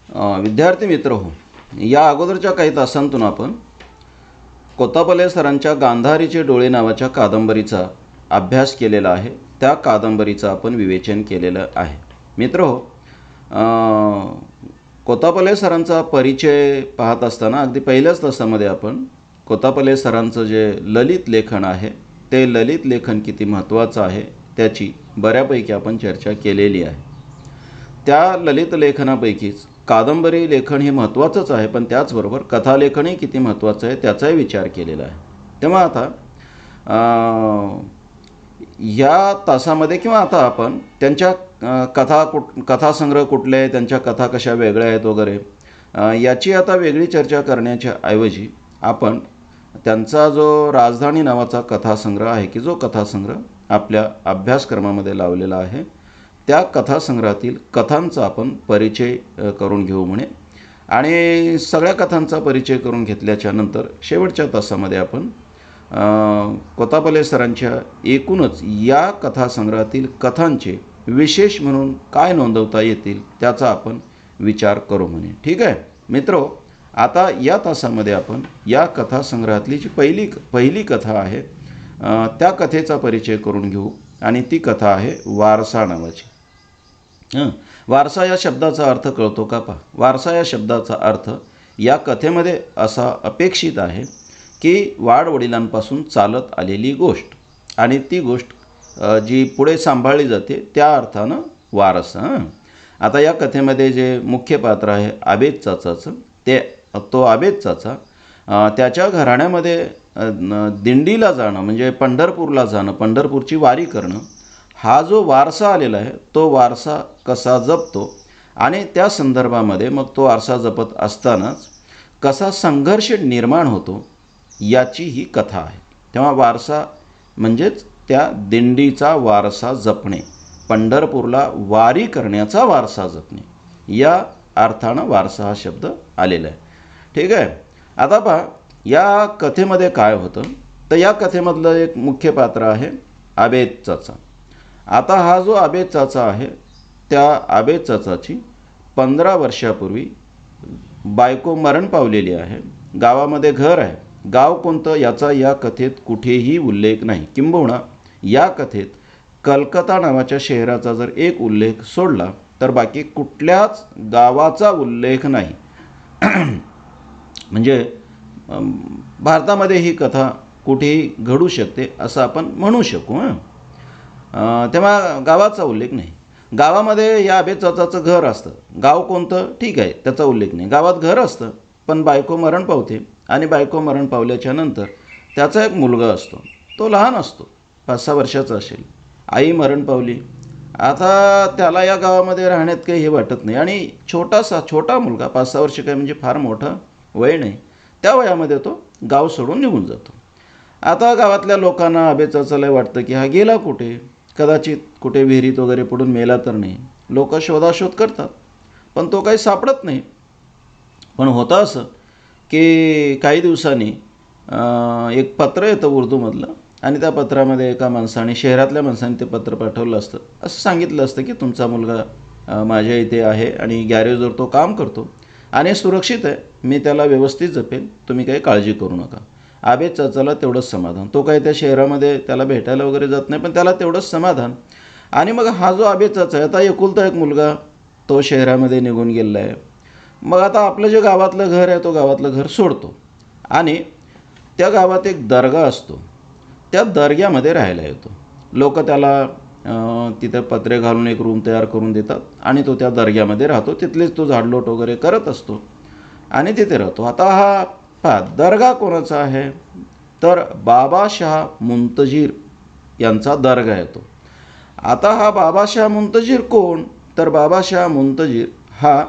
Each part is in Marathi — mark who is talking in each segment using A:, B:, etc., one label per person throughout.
A: विद्यार्थी मित्र हो, या अगोदरच्या काही तासांतून आपण कोत्तापले सरांच्या गांधारीचे डोळे नावाच्या कादंबरीचा अभ्यास केलेला आहे. त्या कादंबरीचं आपण विवेचन केलेलं आहे. मित्र हो, कोत्तापले सरांचा परिचय पाहत असताना अगदी पहिल्याच तासामध्ये आपण कोत्तापले सरांचं जे ललित लेखन आहे ते ललित लेखन किती महत्त्वाचं आहे त्याची बऱ्यापैकी आपण चर्चा केलेली आहे. त्या ललित लेखनापैकीच कादंबरी लेखन हे महत्त्वाचंच आहे, पण त्याचबरोबर कथालेखनही किती महत्त्वाचं आहे त्याचाही विचार केलेला आहे. तेव्हा आता या तासामध्ये किंवा आता आपण त्यांच्या कथासंग्रह कुठले आहे, त्यांच्या कथा कशा वेगळ्या आहेत वगैरे याची आता वेगळी चर्चा करण्याच्या ऐवजी आपण त्यांचा जो राजधानी नावाचा कथासंग्रह आहे की जो कथासंग्रह आपल्या अभ्यासक्रमामध्ये लावलेला आहे त्या कथासंग्रहातील कथांचा आपण परिचय करून घेऊ म्हणे. आणि सगळ्या कथांचा परिचय करून घेतल्याच्या नंतर शेवटच्या तासामध्ये आपण कोत्तापले सरांच्या एकूणच या कथासंग्रहातील कथांचे विशेष म्हणून काय नोंदवता येतील त्याचा आपण विचार करू म्हणे. ठीक आहे मित्रो, आता या तासामध्ये आपण या कथासंग्रहातली जी पहिली कथा आहे त्या कथेचा परिचय करून घेऊ. आणि ती कथा आहे वारसा नावाची. वारसा या शब्दाचा अर्थ कळतो का पहा. वारसा या शब्दाचा अर्थ या कथेमध्ये असा अपेक्षित आहे की वाडवडिलांपासून चालत आलेली गोष्ट आणि ती गोष्ट जी पुढे सांभाळली जाते त्या अर्थानं वारसा. आता या कथेमध्ये जे मुख्य पात्र आहे आबेद चाचाचं, तो आबेद चाचा त्याच्या घराण्यामध्ये दिंडीला जाणं म्हणजे पंढरपूरला जाणं, पंढरपूरची वारी करणं हा जो वारसा आलेला आहे तो वारसा कसा जपतो आणि त्या संदर्भामध्ये मग तो वारसा जपत असतानाच कसा संघर्ष निर्माण होतो याची ही कथा आहे. तेव्हा वारसा म्हणजेच त्या दिंडीचा वारसा जपणे, पंढरपूरला वारी करण्याचा वारसा जपणे या अर्थानं वारसा हा शब्द आलेला आहे. ठीक आहे. आता पहा या कथेमध्ये काय होतं तर या कथेमधलं एक मुख्य पात्र आहे आबेद चाचा. आता हा जो आबेद चाचा आहे त्या आबेद चाचाची 15 वर्षापूर्वी बायको मरण पावलेली आहे. गावामध्ये घर आहे. गाव कोणतं याचा या कथेत कुठेही उल्लेख नाही. किंबहुना या कथेत कलकत्ता नावाच्या शहराचा जर एक उल्लेख सोडला तर बाकी कुठल्याच गावाचा उल्लेख नाही. म्हणजे भारतामध्ये ही कथा कुठेही घडू शकते असं आपण म्हणू शकू. तेव्हा गावाचा उल्लेख नाही. गावामध्ये या आबेद चाचाचं घर असतं. गाव कोणतं ठीक आहे त्याचा उल्लेख नाही. गावात घर असतं पण बायको मरण पावते आणि बायको मरण पावल्याच्या नंतर त्याचा एक मुलगा असतो. तो लहान असतो, 5-6 वर्षाचा असेल. आई मरण पावली. आता त्याला या गावामध्ये राहण्यात काही हे वाटत नाही आणि छोटा मुलगा 5-6 वर्ष काय म्हणजे फार मोठा वय नाही. त्या वयामध्ये तो गाव सोडून निघून जातो. आता गावातल्या लोकांना आबेद चाचाला वाटतं की हा गेला कुठे, कदाचित कुठे विहिरीत वगैरे पडून मेला तर नाही. लोक शोधाशोध करतात पण तो काही सापडत नाही. पण होतं असं की काही दिवसांनी एक पत्र येतं उर्दूमधलं आणि त्या पत्रामध्ये एका माणसाने, शहरातल्या माणसाने ते पत्र पाठवलं असतं. असं सांगितलं असतं की तुमचा मुलगा माझ्या इथे आहे आणि गॅरेजवर तो काम करतो आणि सुरक्षित आहे, मी त्याला व्यवस्थित जपेल, तुम्ही काही काळजी करू नका. आबेद चाचाला तेवढंच समाधान. तो काही त्या शहरामध्ये त्याला भेटायला वगैरे जात नाही पण त्याला तेवढंच समाधान. आणि मग हा जो आबेद चाचा आहे आता एकुलता एक मुलगा तो शहरामध्ये निघून गेलेला आहे. मग आता आपलं जे गावातलं घर आहे तो गावातलं घर सोडतो आणि त्या गावात एक दर्गा असतो. त्या दर्ग्यामध्ये राहायला येतो. लोक त्याला तिथे पत्रे घालून एक रूम तयार करून देतात आणि तो त्या दर्ग्यामध्ये राहतो. तिथलेच तो झाडलोट वगैरे करत असतो आणि तिथे राहतो. आता हा दर्गा कोणाचा आहे तर बाबाशाह मुंतजीर यांचा दर्गा येतो. आता हा बाबाशाह मुंतजीर कोण तर बाबाशाह मुंतजीर हा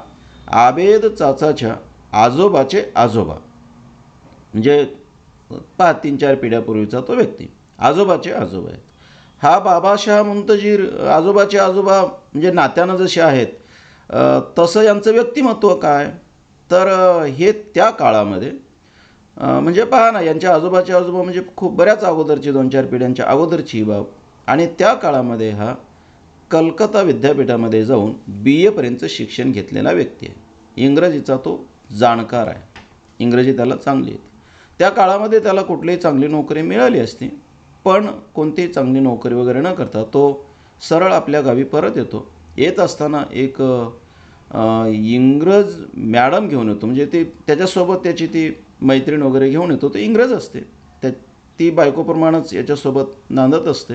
A: आबेद चाचाच्या आजोबाचे आजोबा, म्हणजे 3-4 पिढ्यापूर्वीचा तो व्यक्ती, आजोबाचे आजोबा आहेत. हा बाबाशाह मुंतजीर आजोबाचे आजोबा म्हणजे नात्यानं जसे आहेत तसं यांचं व्यक्तिमत्व काय तर हे त्या काळामध्ये म्हणजे पहा ना, यांच्या आजोबाचे आजोबा म्हणजे खूप बऱ्याच अगोदरची 2-4 पिढ्यांच्या अगोदरची बाब. आणि त्या काळामध्ये हा कलकत्ता विद्यापीठामध्ये जाऊन BA पर्यंत शिक्षण घेतलेला व्यक्ती आहे. इंग्रजीचा तो जाणकार आहे, इंग्रजी त्याला चांगली येते. त्या काळामध्ये त्याला कुठलीही चांगली नोकरी मिळाली असती, पण कोणतीही चांगली नोकरी वगैरे न करता तो सरळ आपल्या गावी परत येतो. येत असताना एक इंग्रज मॅडम घेऊन येतो, म्हणजे ती त्याच्यासोबत त्याची ती मैत्रीण वगैरे घेऊन येतो. ती इंग्रज असते, ती बायकोप्रमाणेच याच्यासोबत नांदत असते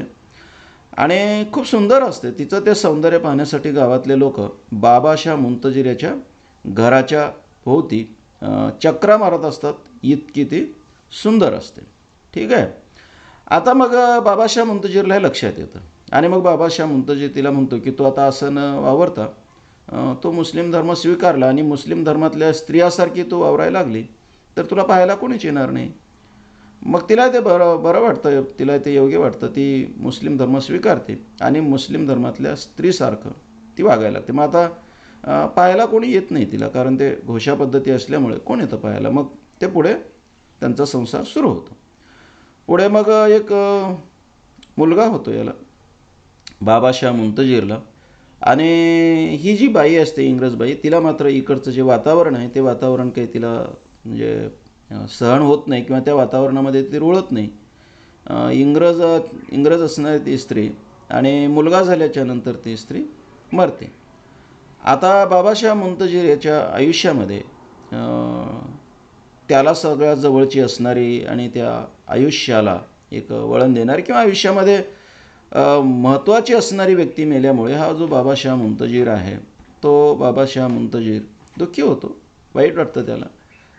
A: आणि खूप सुंदर असते. तिचं ते सौंदर्य पाहण्यासाठी गावातले लोक बाबाशाह मुंतजीर याच्या घराच्या भोवती चक्रा मारत असतात, इतकी ती सुंदर असते. ठीक आहे. आता मग बाबाशाह मुंतजीरला हे लक्षात येतं आणि मग बाबाशाह मुंतजीर तिला म्हणतो की तू आता असं न वावरता तो मुस्लिम धर्म स्वीकारला आणि मुस्लिम धर्मातल्या स्त्रियासारखी तू वावरायला लागली तर तुला पाहायला कोणीच येणार नाही. मग तिला ते बरं वाटतं, तिला ते योग्य वाटतं. ती मुस्लिम धर्म स्वीकारते आणि मुस्लिम धर्मातल्या स्त्रीसारखं ती वागायला लागते. मग आता पाहायला कोणी येत नाही तिला, कारण ते घोषा पद्धती असल्यामुळे कोण येतं पाहायला. मग ते पुढे त्यांचा संसार सुरू होतो. पुढे मग एक मुलगा होतो याला बाबाशाह मुंतजीरला, आणि ही जी बाई असते इंग्रज बाई, तिला मात्र इकडचं जे वातावरण आहे ते वातावरण काही तिला म्हणजे सहन होत नाही किंवा त्या वातावरणामध्ये ती रुळत नाही. इंग्रज असणारी ती स्त्री आणि मुलगा झाल्याच्या नंतर ती स्त्री मरते. आता बाबाशाह मुंतजीर याच्या आयुष्यामध्ये त्याला सगळ्यात जवळची असणारी आणि त्या आयुष्याला एक वळण देणारी किंवा आयुष्यामध्ये महत्त्वाची असणारी व्यक्ती मेल्यामुळे हा जो बाबाशाह मुंतजीर आहे तो बाबाशाह मुंतजीर दुःखी होतो, वाईट वाटतं त्याला.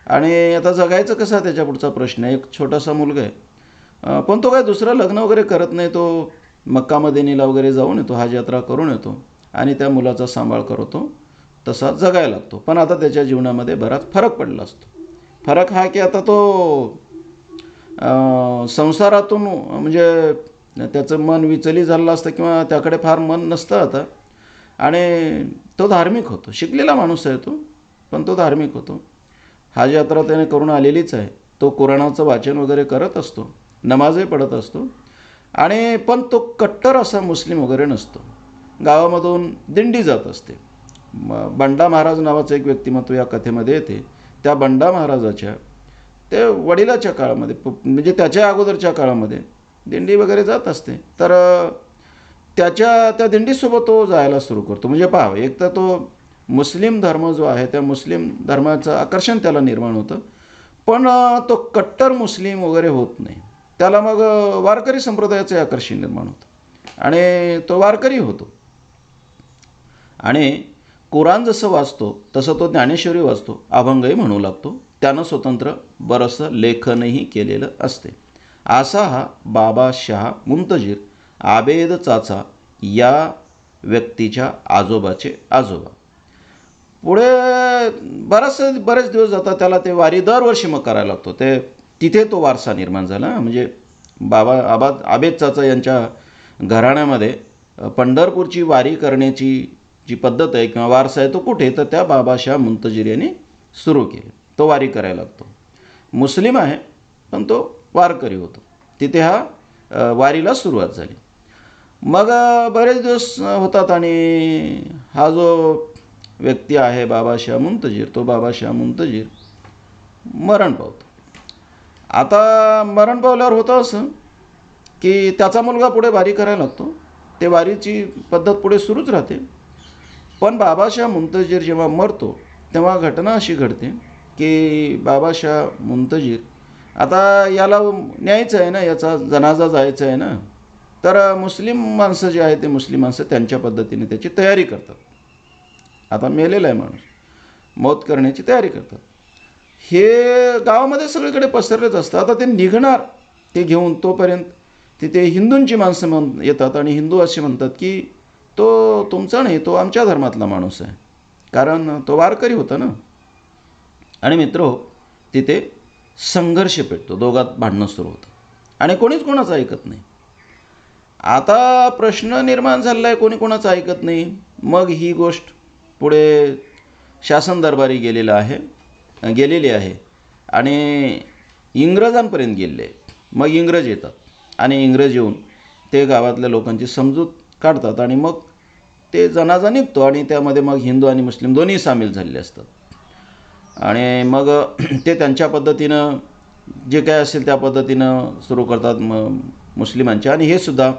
A: आणि आता जगायचं कसा त्याच्या पुढचा प्रश्न आहे. एक छोटासा मुलगा आहे, पण तो काय दुसरं लग्न वगैरे करत नाही. तो मक्का मदिनीला वगैरे जाऊन येतो, हज यात्रा करून येतो आणि त्या मुलाचा सांभाळ करतो, तसा जगायला लागतो. पण आता त्याच्या जीवनामध्ये बराच फरक पडला असतो. फरक हा की आता तो संसारातून म्हणजे त्याचं मन विचलित झालं असतं किंवा त्याकडे फार मन नसतं आता, आणि तो धार्मिक होतो. शिकलेला माणूस आहे तो, पण तो धार्मिक होतो. हज यात्रा त्याने करून आलेलीच आहे. तो कुराणाचं वाचन वगैरे करत असतो, नमाजही पढत असतो, आणि पण तो कट्टर असा मुस्लिम वगैरे नसतो. गावामधून दिंडी जात असते. बंडा महाराज नावाचं एक व्यक्तिमत्व या कथेमध्ये येते. त्या बंडा महाराजाच्या ते वडिलाच्या काळामध्ये म्हणजे त्याच्या अगोदरच्या काळामध्ये दिंडी वगैरे जात असते. तर त्या दिंडीसोबत तो जायला सुरू करतो. म्हणजे पहा, एक तर तो मुस्लिम धर्म जो आहे त्या मुस्लिम धर्माचं आकर्षण त्याला निर्माण होतं, पण तो कट्टर मुस्लिम वगैरे होत नाही. त्याला मग वारकरी संप्रदायाचे आकर्षण निर्माण होतं आणि तो वारकरी होतो. आणि कुराण जसं वाचतो तसं तो ज्ञानेश्वरी वाचतो, अभंगही म्हणू लागतो. त्यानं स्वतंत्र बरंचसं लेखनही केलेलं असते. असा हा बाबाशाह मुंतजीर आबेद चाचा या व्यक्तीच्या आजोबाचे आजोबा. पुढे बरेच दिवस जातात. त्याला ते वारी दरवर्षी मग करायला लागतो. तिथे तो वारसा निर्माण झाला. म्हणजे आबेद चाचा यांच्या घराण्यामध्ये पंढरपूरची वारी करण्याची जी पद्धत आहे किंवा वारसा आहे तो कुठे, तर त्या बाबाशाह मुंतजीर यांनी सुरू केली. तो वारी करायला लागतो. मुस्लिम आहे पण तो वारकरी होतो. तिथे हा वारीला सुरुवात झाली. मग बरेच दिवस होतात आणि हा जो व्यक्ती आहे बाबाशाह मुंतजीर, तो बाबाशाह मुंतजीर मरण पावतो. आता मरण पावल्यावर होतं असं की त्याचा मुलगा पुढे वारी करायला लागतो. ते वारीची पद्धत पुढे सुरूच राहते. पण बाबाशाह मुंतजीर जेव्हा मरतो तेव्हा घटना अशी घडते की बाबाशाह मुंतजीर आता याला न्यायचं आहे ना, याचा जनाजा जायचा आहे ना, तर मुस्लिम माणसं जे आहे ते मुस्लिम माणसं त्यांच्या पद्धतीने त्याची तयारी करतात. आता मेलेला आहे माणूस, मौत करण्याची तयारी करतात. हे गावामध्ये सगळीकडे पसरलेच असतं. आता ते निघणार ते घेऊन, तोपर्यंत तिथे हिंदूंची माणसं येतात आणि हिंदू असे म्हणतात की तो तुमचा नाही, तो आमच्या धर्मातला माणूस आहे, कारण तो वारकरी होता ना. आणि मित्र, तिथे संघर्ष पेटतो, दोघात भांडणं सुरू होतं आणि कोणीच कोणाचं ऐकत नाही. आता प्रश्न निर्माण झालेला आहे, कोणी कोणाचं ऐकत नाही. मग ही गोष्ट पुढे शासन दरबारी गेलेली आहे आणि इंग्रजांपर्यंत गेलेली आहे. मग इंग्रज येतात आणि इंग्रज येऊन ते गावातल्या लोकांची समजूत काढतात आणि मग ते जनाजा निघतो आणि त्यामध्ये मग हिंदू आणि मुस्लिम दोन्ही सामील झालेले असतात. आणि मग ते त्यांच्या पद्धतीनं जे काय असेल त्या पद्धतीनं सुरू करतात मुस्लिमांच्या. आणि हे सुद्धा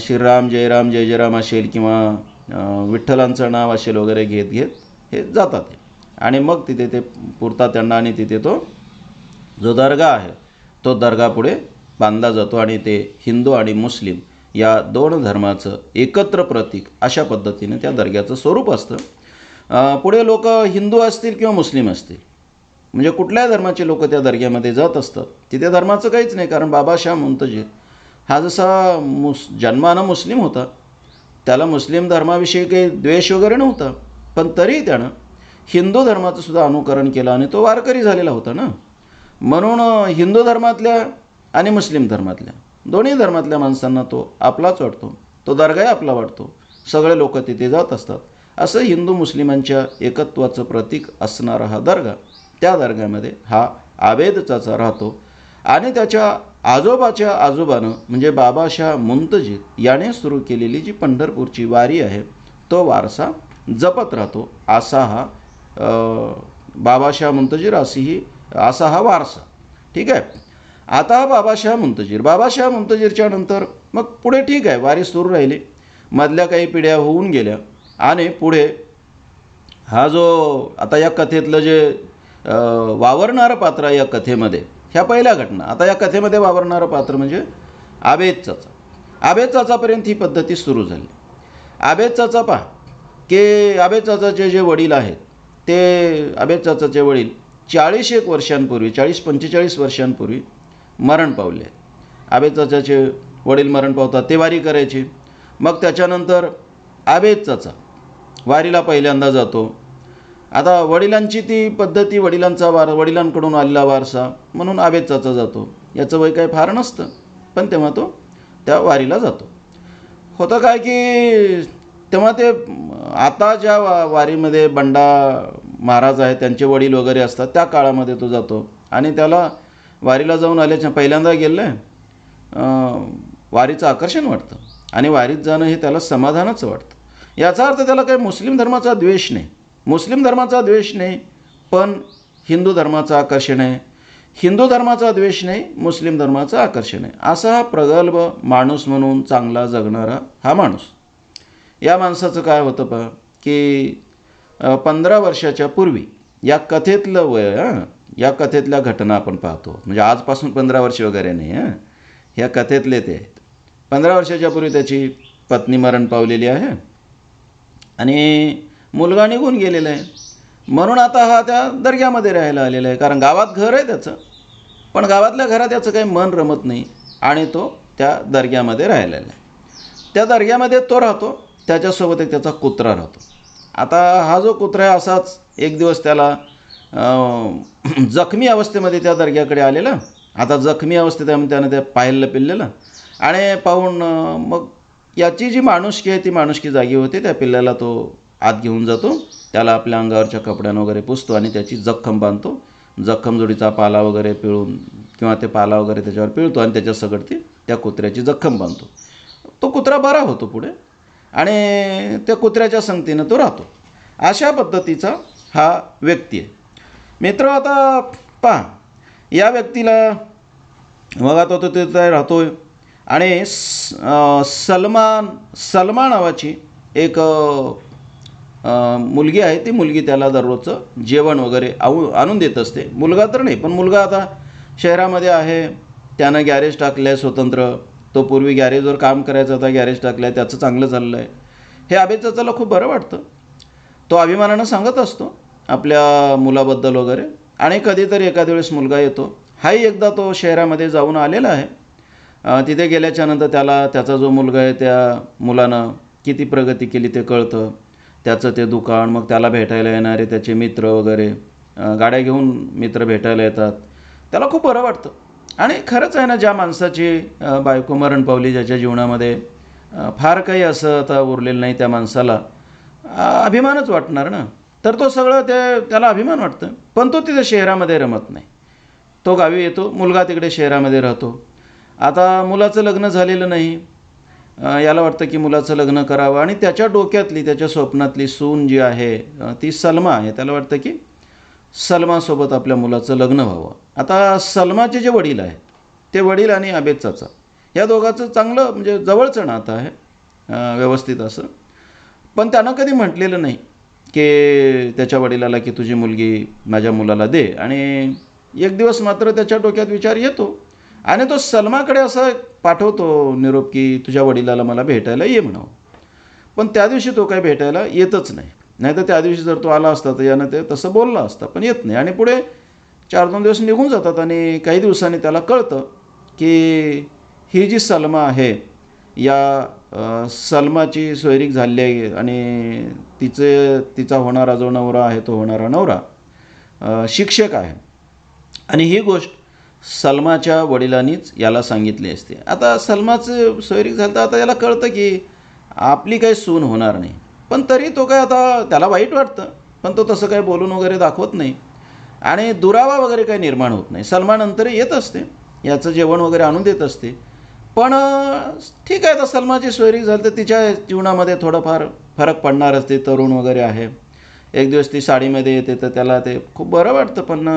A: श्रीराम जयराम जय जयराम असेल किंवा विठ्ठलांचं नाव असेल वगैरे घेत घेत हे जातात. आणि मग तिथे ते पुरतात त्यांना आणि तिथे तो जो दर्गा आहे तो दर्गा पुढे बांधला जातो आणि ते हिंदू आणि मुस्लिम या दोन धर्माचं एकत्र प्रतीक अशा पद्धतीने त्या दर्ग्याचं स्वरूप असतं. पुढे लोक हिंदू असतील किंवा मुस्लिम असतील, म्हणजे कुठल्याही धर्माचे लोक त्या दर्ग्यामध्ये जात असतात. तिथे धर्माचं काहीच नाही, कारण बाबाशाह मुंतजीर हा जसा जन्मानं मुस्लिम होता, त्याला मुस्लिम धर्माविषयी काही द्वेष वगैरे नव्हता, पण तरी त्यानं हिंदू धर्माचं सुद्धा अनुकरण केलं आणि तो वारकरी झालेला होता ना. म्हणून हिंदू धर्मातल्या आणि मुस्लिम धर्मातल्या दोन्ही धर्मातल्या माणसांना तो आपलाच वाटतो, तो दर्गाही आपला वाटतो. सगळे लोक तिथे जात असतात. असं हिंदू मुस्लिमांच्या एकत्वाचं प्रतीक असणारा हा दर्गा, त्या दर्ग्यामध्ये हा आबेद चाचा राहतो. आणि त्याच्या आजोबाच्या आजोबानं म्हणजे बाबाशाह मुंतजीर याने सुरू केलेली जी पंढरपूरची वारी आहे तो वारसा जपत राहतो. असा हा बाबाशाह मुंतजीर असा हा वारसा. ठीक आहे. आता बाबाशाह मुंतजीरच्या नंतर मग पुढे ठीक आहे वारी सुरू राहिली, मधल्या काही पिढ्या होऊन गेल्या आणि पुढे हा जो आता या कथेतलं जे वावरणारं पात्र आहे या कथेमध्ये, ह्या पहिल्या घटना. आता या कथेमध्ये वावरणारं पात्र म्हणजे आबेद चाचा. आबेद चाचापर्यंत ही पद्धती सुरू झाली. आबेद चाचा पहा की आबेद चाचाचे जे वडील आहेत ते आबेद चाचाचे वडील 40-1 वर्षांपूर्वी 40-45 वर्षांपूर्वी मरण पावले. आबेद चाचाचे वडील मरण पावतात, ते वारी करायचे. मग त्याच्यानंतर आबेद चाचा वारीला पहिल्यांदा जातो. आता वडिलांची ती पद्धती, वडिलांकडून आलेला वारसा म्हणून आबेद चाचा जातो. याचं वय काही फार नसतं, पण तेव्हा तो त्या वारीला जातो. होतं काय की तेव्हा ते आता ज्या वारीमध्ये बंडा महाराज आहेत त्यांचे वडील वगैरे असतात त्या काळामध्ये तो जातो. आणि त्याला वारीला जाऊन आल्याच्या पहिल्यांदा गेलं आहे वारीचं आकर्षण वाटतं आणि वारीत जाणं हे त्याला समाधानच वाटतं. याचा अर्थ त्याला काही मुस्लिम धर्माचा द्वेष नाही, पण हिंदू धर्माचं आकर्षण आहे. हिंदू धर्माचा द्वेष नाही, मुस्लिम धर्माचं आकर्षण आहे. असा हा प्रगल्भ माणूस म्हणून चांगला जगणारा हा माणूस. या माणसाचं काय होतं पहा की 15 वर्षाच्या पूर्वी या कथेतलं वय या कथेतल्या घटना आपण पाहतो. म्हणजे आजपासून 15 वर्ष वगैरे नाही ह्या कथेतले ते आहेत. 15 वर्षाच्या पूर्वी त्याची पत्नी मरण पावलेली आहे आणि मुलगा निघून गेलेला आहे. म्हणून आता हा त्या दर्ग्यामध्ये राहायला आलेला आहे, कारण गावात घर आहे त्याचं, पण गावातल्या घरात त्याचं काही मन रमत नाही आणि तो त्या दर्ग्यामध्ये राहायला आहे. त्या दर्ग्यामध्ये तो राहतो, त्याच्यासोबत एक त्याचा कुत्रा राहतो. आता हा जो कुत्रा आहे असाच एक दिवस त्याला जखमी अवस्थेमध्ये त्या दर्ग्याकडे आलेला. आता जखमी अवस्थेत त्यानं ते पाहिलं पिल्लेलं आणि पाहून मग याची जी माणुसकी आहे ती माणुसकी जागी होते. त्या पिल्ल्याला तो आत घेऊन जातो, त्याला आपल्या अंगावरच्या कपड्यानं वगैरे पुसतो आणि त्याची जखम बांधतो. जखम जोडीचा पाला वगैरे पिळून किंवा ते पाला वगैरे त्याच्यावर पिळतो आणि त्याच्या सगळं ती त्या कुत्र्याची जखम बांधतो. तो कुत्रा बरा होतो पुढे आणि त्या कुत्र्याच्या संगतीनं तो राहतो. अशा पद्धतीचा हा व्यक्ती आहे. मित्र आता पहा या व्यक्तीला मग आता तो तिथे राहतो आणि सलमा नावाची एक मुलगी आहे. ती मुलगी त्याला दररोजचं जेवण वगैरे आणून देत असते. मुलगा तर नाही, पण मुलगा आता शहरामध्ये आहे, त्यानं गॅरेज टाकलं आहे स्वतंत्र. तो पूर्वी गॅरेजवर काम करायचा होता, गॅरेज टाकलं आहे, त्याचं चांगलं चाललं आहे. हे आबेद चाचाला खूप बरं वाटतं. तो अभिमानानं सांगत असतो आपल्या मुलाबद्दल वगैरे. आणि कधीतरी एखाद्या वेळेस मुलगा येतो. हाही एकदा तो शहरामध्ये जाऊन आलेला आहे. तिथे गेल्याच्यानंतर त्याला त्याचा जो मुलगा आहे त्या मुलानं किती प्रगती केली ते कळतं. त्याचं ते दुकान, मग त्याला भेटायला येणारे त्याचे मित्र वगैरे, गाड्या घेऊन मित्र भेटायला येतात. त्याला खूप बरं वाटतं. आणि खरंच आहे ना, ज्या माणसाची बायको मरण पावली, ज्याच्या जीवनामध्ये फार काही असं आता उरलेलं नाही, त्या माणसाला अभिमानच वाटणार ना. तर तो सगळं त्याला अभिमान वाटतं. पण तो तिथे शहरामध्ये रमत नाही. तो गावी येतो, मुलगा तिकडे शहरामध्ये राहतो. आता मुलाचं लग्न झालेलं नाही. याला वाटतं की मुलाचं लग्न करावं आणि त्याच्या डोक्यातली, त्याच्या स्वप्नातली सून जी आहे ती सलमा आहे. त्याला वाटतं की सलमासोबत आपल्या मुलाचं लग्न व्हावं. आता सलमाचे जे वडील आहेत ते वडील आणि आबेद चाचा या दोघांचं चांगलं म्हणजे जवळचं नातं आहे, व्यवस्थित असं. पण त्यानं कधी म्हटलेलं नाही की त्याच्या वडिलाला की तुझी मुलगी माझ्या मुलाला दे. आणि एक दिवस मात्र त्याच्या डोक्यात विचार येतो आणि तो सलमाकडे असं पाठवतो निरोप की तुझ्या वडिलाला मला भेटायला ये म्हणावं. पण त्या दिवशी तो काही भेटायला येतच नाही. नाही तर त्या दिवशी जर तो आला असता तर यानं ते तसं बोलला असता, पण येत नाही. आणि पुढे 4-2 दिवस निघून जातात आणि काही दिवसांनी त्याला कळतं की ही जी सलमा आहे या सलमाची सोयरीक झाली आहे आणि तिचा होणारा जो नवरा आहे तो होणारा नवरा शिक्षक आहे. आणि ही गोष्ट सलमाच्या वडिलांनीच याला सांगितली असते. आता सलमाचं सोयरीक झालं तर आता याला कळतं की आपली काही सून होणार नाही. पण तरी तो काय, आता त्याला वाईट वाटतं पण तो तसं काही बोलून वगैरे दाखवत नाही आणि दुरावा वगैरे काही निर्माण होत नाही. सलमा नंतर येत असते, याचं जेवण वगैरे आणून देत असते. पण ठीक आहे, आता सलमाची सोयरीक झाली तर तिच्या जीवनामध्ये थोडंफार फरक पडणार असते. तरुण वगैरे आहे. एक दिवस ती साडीमध्ये येते तर त्याला ते खूप बरं वाटतं, पण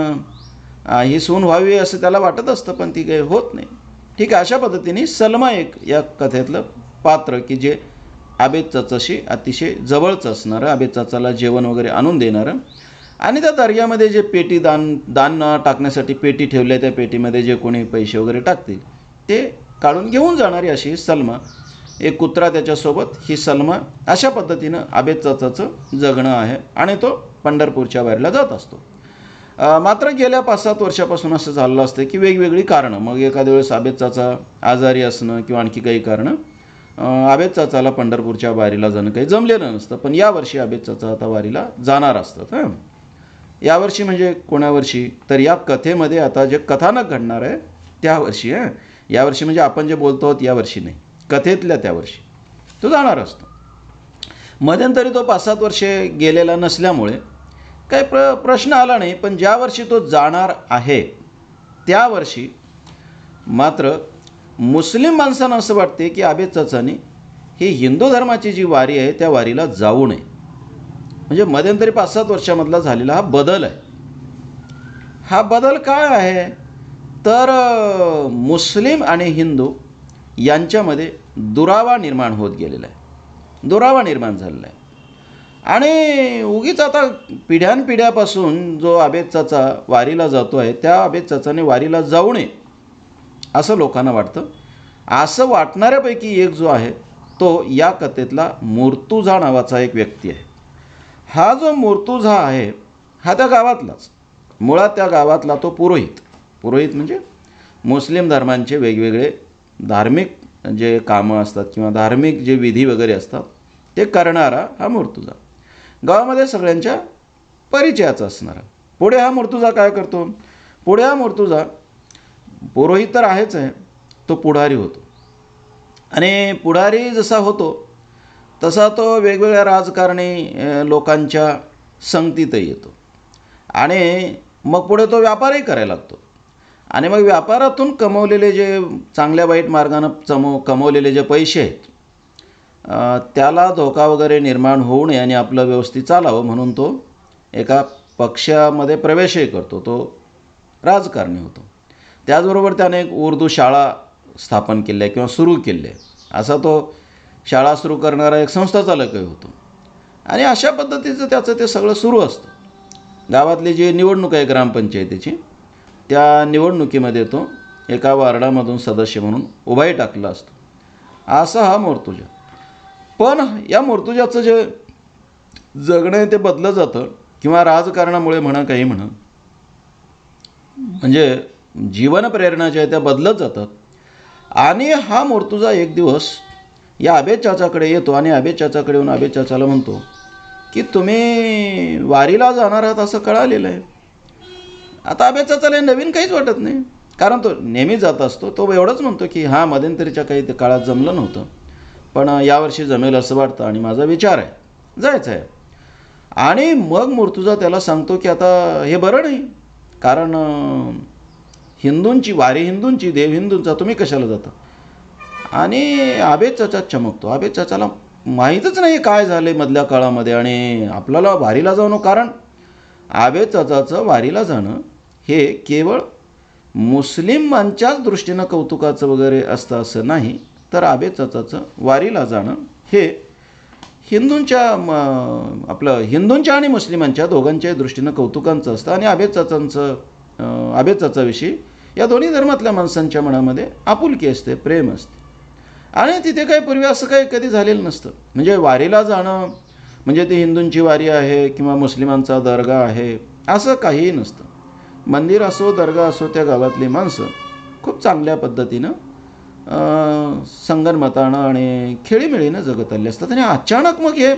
A: ही सून व्हावी असं त्याला वाटत असतं, पण ती काही होत नाही. ठीक आहे, अशा पद्धतीने सलमा एक या कथेतलं पात्र की जे आबेद चाचाशी अतिशय जवळचं असणारं, आबेद चाचाला जेवण वगैरे आणून देणारं आणि त्या दर्ग्यामध्ये जे पेटी दान टाकण्यासाठी पेटी ठेवली आहे त्या पेटीमध्ये जे कोणी पैसे वगैरे टाकतील ते काढून घेऊन जाणारी अशी सलमा, एक कुत्रा त्याच्यासोबत, ही सलमा, अशा पद्धतीनं आबेद चाचाचं जगणं आहे आणि तो पंढरपूरच्या वारीला जात असतो. मात्र गेल्या 5-7 वर्षापासून असं झालेलं असतं की वेगवेगळी कारणं, मग एखाद्या वेळेस आबेद चाचा आजारी असणं किंवा आणखी काही कारणं आबेद चाचाला पंढरपूरच्या वारीला जाणं काही जमलेलं नसतं. पण यावर्षी आबेद चाचा आता वारीला जाणार असतात. यावर्षी म्हणजे कोण्या वर्षी, तर या कथेमध्ये आता जे कथानक घडणार आहे त्या वर्षी, यावर्षी म्हणजे आपण जे बोलतो आहोत यावर्षी नाही, कथेतल्या त्या वर्षी तो जाणार असतो. मध्यंतरी तो 5-7 वर्षे गेलेला नसल्यामुळे काही प्रश्न आला नाही. पण ज्या वर्षी तो जाणार आहे त्या वर्षी मात्र मुस्लिम माणसांना असं वाटते की आबेद चाचांनी ही हिंदू धर्माची जी वारी आहे त्या वारीला जाऊ नये. म्हणजे मध्यंतरी 5-7 वर्षामधला झालेला हा बदल आहे. हा बदल काय आहे तर मुस्लिम आणि हिंदू यांच्यामध्ये दुरावा निर्माण होत गेलेला आहे, दुरावा निर्माण झालेला आहे. आणि उगीच आता पिढ्यानपिढ्यापासून जो आबेद चाचा वारीला जातो आहे त्या आबेद चाचाने वारीला जाऊ नये असं लोकांना वाटतं. असं वाटणाऱ्यापैकी एक जो आहे तो या कथेतला मुर्तुझा नावाचा एक व्यक्ती आहे. हा जो मुर्तुझा आहे हा त्या गावातलाच, मुळात त्या गावातला तो पुरोहित म्हणजे मुस्लिम धर्मांचे वेगवेगळे धार्मिक जे कामं असतात किंवा धार्मिक जे विधी वगैरे असतात ते करणारा हा मुर्तुझा, गावामध्ये सगळ्यांच्या परिचयाचा असणारा. पुढे हा मुर्तुझा काय करतो, पुढे हा मुर्तुझा पुरोहित तर आहेच आहे, तो पुढारी होतो. आणि पुढारी जसा होतो तसा तो वेगवेगळ्या राजकारणी लोकांच्या संगतीतही येतो आणि मग पुढे तो व्यापारही करायला लागतो. आणि मग व्यापारातून कमवलेले जे चांगल्या वाईट मार्गानं कमवलेले जे पैसे आहेत त्याला धोका वगैरे निर्माण होऊ नये आणि आपलं व्यवस्थित चालावं म्हणून तो एका पक्षामध्ये प्रवेशही करतो, तो राजकारणी होतो. त्याचबरोबर त्याने एक उर्दू शाळा स्थापन केली आहे किंवा सुरू केली आहे, असा तो शाळा सुरू करणारा एक संस्थाचालकही होतो. आणि अशा पद्धतीचं त्याचं ते सगळं सुरू असतं. गावातली जी निवडणूक आहे ग्रामपंचायतीची त्या निवडणुकीमध्ये तो एका वार्डामधून सदस्य म्हणून उभाही टाकला असतो. असा हा मुर्तुझा. पण या मुर्तुझाचं जे जगणं आहे ते बदलं जातं किंवा राजकारणामुळे म्हणा काही म्हणा, म्हणजे जीवन प्रेरणा ज्या आहे त्या बदलत जातात. आणि हा मुर्तुझा एक दिवस या आबेद चाचाकडे येतो आणि आबेद चाचाकडे येऊन आबेद चाचाला म्हणतो की तुम्ही वारीला जाणार आहात असं कळालेलं आहे. आता आबेद चाचाला नवीन काहीच वाटत नाही, कारण तो नेहमी जात असतो. तो एवढंच म्हणतो की हां, मध्यंतरीच्या काही ते काळात जमलं नव्हतं, पण यावर्षी जमेल असं वाटतं आणि माझा विचार आहे जायचं आहे. आणि मग मुर्तुझा त्याला सांगतो की आता हे बरं नाही, कारण हिंदूंची वारी, हिंदूंची देव हिंदूंचा, तुम्ही कशाला जाता. आणि आबेद चाचा चमकतो. आबेद चाचाला माहीतच नाही काय झालं मधल्या काळामध्ये आणि आपल्याला वारीला जाणं, कारण आबे चाचाचं वारीला जाणं हे केवळ मुस्लिमांच्याच दृष्टीनं कौतुकाचं वगैरे असतं असं नाही, तर आबे चाचाचं वारीला जाणं हे हिंदूंच्या हिंदूंच्या आणि मुस्लिमांच्या दोघांच्याही दृष्टीनं कौतुकांचं असतं. आणि आबे चाचाविषयी या दोन्ही धर्मातल्या माणसांच्या मनामध्ये आपुलकी असते, प्रेम असते. आणि तिथे काही पूर्वी असं काही कधी झालेलं नसतं. म्हणजे वारीला जाणं म्हणजे ती हिंदूंची वारी आहे किंवा मुस्लिमांचा दर्गा आहे असं काहीही नसतं. मंदिर असो, दर्गा असो, त्या गावातली माणसं खूप चांगल्या पद्धतीनं संगनमतानं आणि खेळीमेळीनं जगत आले असतात. आणि अचानक मग हे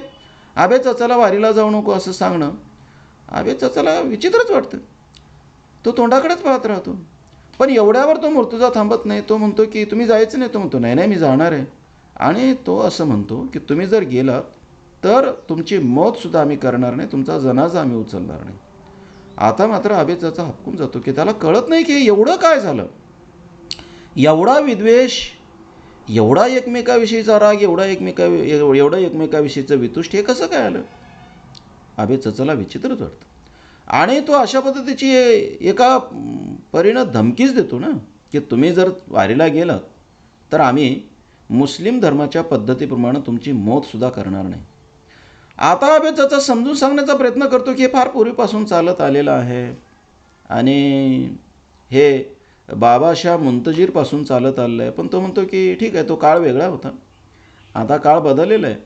A: आबे चाचाला वारीला जाऊ नको असं सांगणं आबे चाचाला विचित्रच वाटतं. तो तोंडाकडेच पाहत राहतो. पण एवढ्यावर तो मूर्तजा थांबत नाही. तो म्हणतो की तुम्ही जायचं नाही. तो म्हणतो नाही नाही मी जाणार आहे. आणि तो असं म्हणतो की तुम्ही जर गेलात तर तुमची मौतसुद्धा आम्ही करणार नाही, तुमचा जनाजा आम्ही उचलणार नाही. आता मात्र आबे चाचा हपकून जातो की त्याला कळत नाही की एवढं काय झालं. एवढा विद्वेष, एवढा एकमेकाविषयीचा राग, एवढं एकमेकाविषयीचं वितुष्ट हे कसं काय आलं. आबे चाचाला विचित्रच वाटतं. आणि तो अशा पद्धतीची एका परीनं धमकीच देतो ना की तुम्ही जर वारीला गेलात तर आम्ही मुस्लिम धर्माच्या पद्धतीप्रमाणे तुमची मौतसुद्धा करणार नाही. आता आबे चाचा समजून सांगण्याचा प्रयत्न करतो की हे फार पूर्वीपासून चालत आलेलं आहे आणि हे बाबाशाह मुंतजीरपासून चालत आलेलं आहे. पण तो म्हणतो की ठीक आहे, तो काळ वेगळा होता, आता काळ बदललेला आहे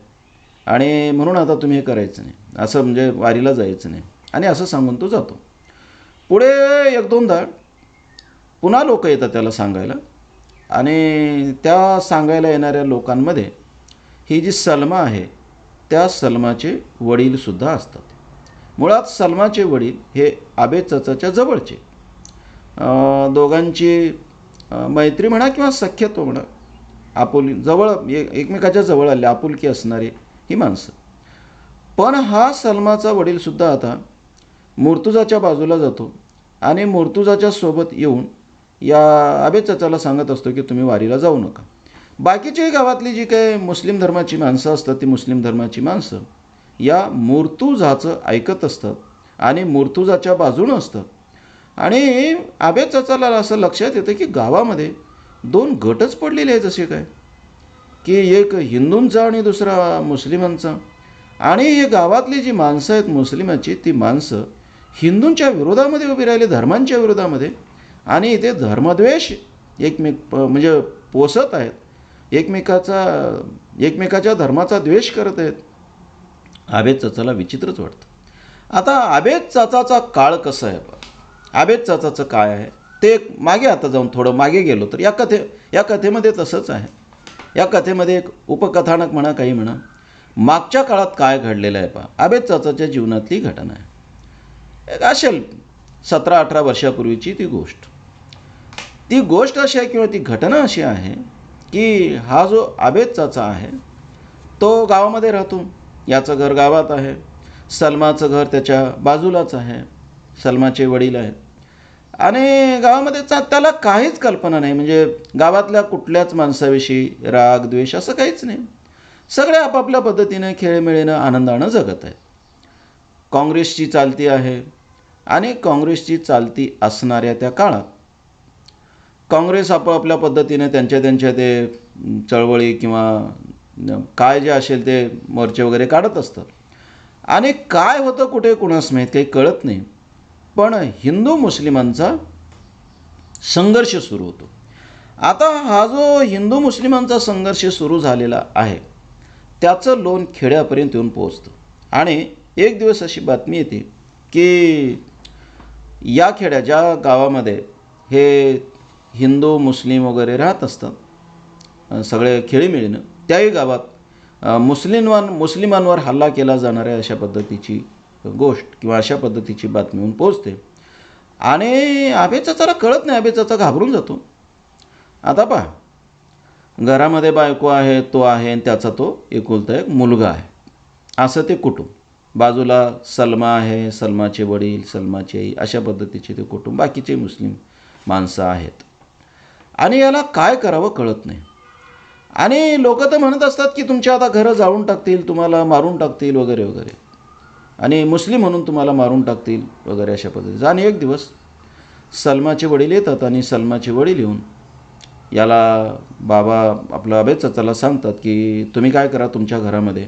A: आणि म्हणून आता तुम्ही हे करायचं नाही, असं म्हणजे वारीला जायचं नाही. आणि असं सांगून तो जातो. पुढे एक दोनदा पुन्हा लोक येतात त्याला सांगायला. आणि त्या सांगायला येणाऱ्या लोकांमध्ये ही जी सलमा आहे त्या सलमाचे वडीलसुद्धा असतात. मुळात सलमाचे वडील हे आबे चाचाच्या जवळचे, दोघांची मैत्री म्हणा किंवा सख्यत्व म्हणा, जवळ एकमेकाच्या जवळ आले, आपुलकी असणारी ही माणसं. पण हा सलमाचा वडीलसुद्धा आता मुर्तुजाच्या बाजूला जातो आणि मुर्तुजाच्या सोबत येऊन या आबे चाचाला सांगत असतो की तुम्ही वारीला जाऊ नका. बाकीची गावातली जी काही मुस्लिम धर्माची माणसं असतात ती मुस्लिम धर्माची माणसं या मुर्तुजाचं ऐकत असतात आणि मुर्तुजाच्या बाजूनं असतात. आणि आबे चाचाला असं लक्षात येतं की गावामध्ये दोन गटच पडलेले आहेत. जसे काय की एक हिंदूंचा आणि दुसरा मुस्लिमांचा. आणि हे गावातली जी माणसं आहेत मुस्लिमाची, ती माणसं हिंदूंच्या विरोधामध्ये उभी राहिली, धर्मांच्या विरोधामध्ये. आणि इथे धर्मद्वेष म्हणजे पोसत आहेत, एकमेकाच्या धर्माचा द्वेष करत आहेत. आबे चाचाला विचित्रच वाटतं. आता आबे चाचाचा काळ कसा आहे, आबे चाचाचं काय आहे ते मागे आता जाऊन थोडं मागे गेलो तर या कथेमध्ये तसंच आहे. या कथेमध्ये एक उपकथानक म्हणा, काही म्हणा, मागच्या काळात काय घडलेलं आहे पहा. आबे चाचाच्या जीवनातली घटना आहे. एक असेल 17-18 वर्षापूर्वीची ती गोष्ट अशी आहे किंवा ती घटना अशी आहे की हा जो आबे चाचा आहे तो गावामध्ये राहतो. याचं घर गावात आहे, सलमाचं घर त्याच्या बाजूलाच आहे, सलमाचे वडील आहेत. आणि गावामध्ये त्याला काहीच कल्पना नाही, म्हणजे गावातल्या कुठल्याच माणसाविषयी राग द्वेष असं काहीच नाही. सगळे आपापल्या पद्धतीने खेळीमेळीनं आनंदानं जगत आहेत. काँग्रेसची चालती आहे आणि काँग्रेसची चालती असणाऱ्या त्या काळात काँग्रेस आपापल्या पद्धतीने त्यांच्या ते चळवळी किंवा काय जे असेल ते मोर्चे वगैरे काढत असतात. आणि काय होतं कुठे कुणास माहीत, काही कळत नाही. पण हिंदू मुस्लिमांचा संघर्ष सुरू होतो. आता हा जो हिंदू मुस्लिमांचा संघर्ष सुरू झालेला आहे त्याचं लोण खेड्यापर्यंत येऊन पोहोचतं. आणि एक दिवस अशी बातमी येते की या ज्या गावामध्ये हे हिंदू मुस्लिम वगैरे राहत असतात सगळे खेळीमेळीनं, त्याही गावात मुस्लिमांवर हल्ला केला जाणार आहे अशा पद्धतीची गोष्ट किंवा अशा पद्धतीची बातमी येऊन पोहोचते. आणि आबे चाचाला कळत नाही, आबे चाचा घाबरून जातो. आता पहा, घरामध्ये बायको आहे, तो आहे आणि त्याचा तो एकुलता एक मुलगा आहे, असं ते कुटुंब. बाजूला सलमा आहे, सलमाचे वडील, सलमाची आई, अशा पद्धतीचे ते कुटुंब, बाकीचे मुस्लिम माणसं आहेत. आणि याला काय करावं कळत नाही. आणि लोक तर म्हणत असतात की तुमच्या आता घरं जाळून टाकतील, तुम्हाला मारून टाकतील वगैरे वगैरे. आणि मुस्लिम म्हणून तुम्हाला मारून टाकतील वगैरे अशा पद्धतीचं. आणि एक दिवस सलमाचे वडील येतात आणि सलमाचे वडील येऊन याला बाबा आपला आबेद चाचाला सांगतात की तुम्ही काय करा, तुमच्या घरामध्ये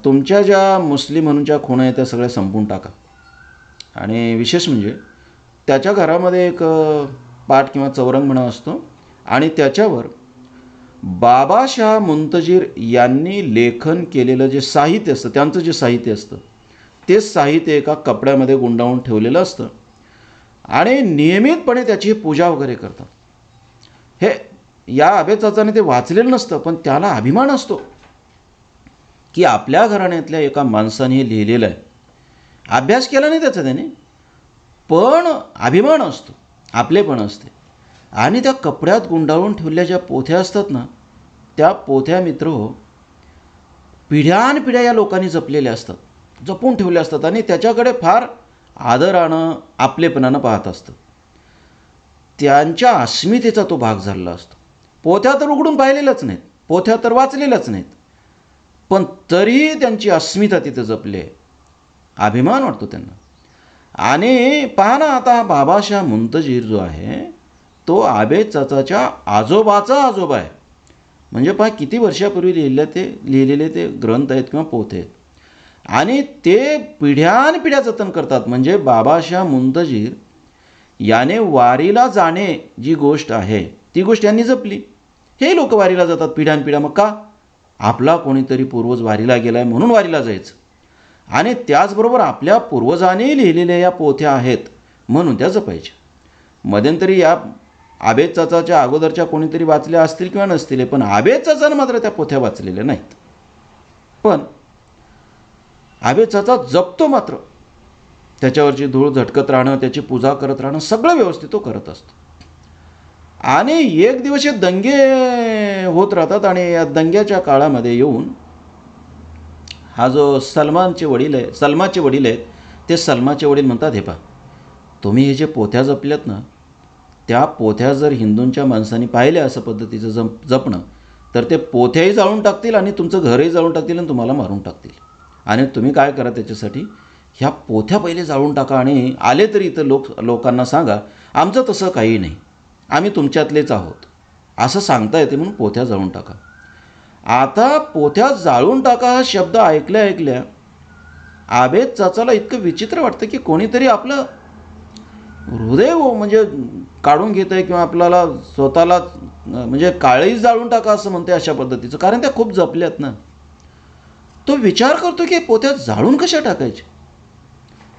A: तुमच्या ज्या मुस्लिम म्हणून ज्या खुणा आहेत त्या सगळ्या संपवून टाका. आणि विशेष म्हणजे त्याच्या घरामध्ये एक पाट किंवा चौरंग म्हणा असतो आणि त्याच्यावर बाबाशाह मुंतजीर यांनी लेखन केलेलं जे साहित्य असतं, त्यांचं जे साहित्य असतं ते साहित्य एका कपड्यामध्ये गुंडाळून ठेवलेलं असतं आणि नियमितपणे त्याची पूजा वगैरे करतात. हे या आबेद चाचाने ते वाचलेलं नसतं, पण त्याला अभिमान असतो की आपल्या घराण्यातल्या एका माणसाने हे लिहिलेलं आहे. अभ्यास केला नाही त्याचा त्याने, पण अभिमान असतो, आपलेपण असते. आणि त्या कपड्यात गुंडाळून ठेवलेल्या ज्या पोथ्या असतात ना, त्या पोथ्या मित्र पिढ्यानपिढ्या या लोकांनी जपलेल्या असतात, जपून ठेवल्या असतात आणि त्याच्याकडे फार आदरानं आपलेपणानं पाहत असतं. त्यांच्या अस्मितेचा तो भाग झालेला असतो. पोथ्या तर उघडून पाहिलेल्याच नाहीत, पोथ्या तर वाचलेल्याच नाहीत, पण तरीही त्यांची अस्मिता तिथं जपली आहे. अभिमान वाटतो त्यांना. आणि पहा ना, आता बाबाशाह मुंतजीर जो आहे तो आबेद चाचाच्या आजोबाचा आजोबा आहे. म्हणजे पहा किती वर्षापूर्वी लिहिलेले ते ग्रंथ आहेत किंवा पोथे आहेत आणि ते पिढ्यानपिढ्या जतन करतात. म्हणजे बाबाशाह मुंतजीर याने वारीला जाणे जी गोष्ट आहे ती गोष्ट यांनी जपली. हे लोक वारीला जातात पिढ्यानपिढ्या. मग का? आपला कोणीतरी पूर्वज वारीला गेला आहे म्हणून वारीला जायचं. आणि त्याचबरोबर आपल्या पूर्वजांनी लिहिलेल्या या पोथ्या आहेत म्हणून त्या जपायच्या. मध्यंतरी या आबेद चाचाच्या अगोदरच्या कोणीतरी वाचल्या असतील किंवा नसतील, पण आबेद चाचानं मात्र त्या पोथ्या वाचलेल्या नाहीत. पण आबेद चाचा जपतो मात्र. त्याच्यावरची धूळ झटकत राहणं, त्याची पूजा करत राहणं, सगळं व्यवस्थित तो करत असतो. आणि एक दिवस हे दंगे होत राहतात आणि या दंग्याच्या काळामध्ये येऊन हा जो सलमाचे वडील आहेत ते सलमाचे वडील म्हणतात, हे पहा तुम्ही हे जे पोथ्या जपल्यात ना, त्या पोथ्या जर हिंदूंच्या माणसांनी पाहिल्या असं पद्धतीचं जपणं तर ते पोथ्याही जाळून टाकतील आणि तुमचं घरही जाळून टाकतील आणि तुम्हाला मारून टाकतील. आणि तुम्ही काय करा, त्याच्यासाठी ह्या पोथ्या पहिले जाळून टाका आणि आले तरी इथं लोकांना सांगा आमचं तसं काही नाही, आम्ही तुमच्यातलेच आहोत असं सांगता येते म्हणून पोथ्या जाळून टाका. आता पोथ्या जाळून टाका हा शब्द ऐकल्या आबेद चाचाला इतकं विचित्र वाटतं की कोणीतरी आपलं हृदय म्हणजे काढून घेत आहे किंवा आपल्याला स्वतःला म्हणजे काळीच जाळून टाका असं म्हणते अशा पद्धतीचं. कारण त्या खूप जपल्यात ना. तो विचार करतो की पोथ्या जाळून कशा टाकायचे,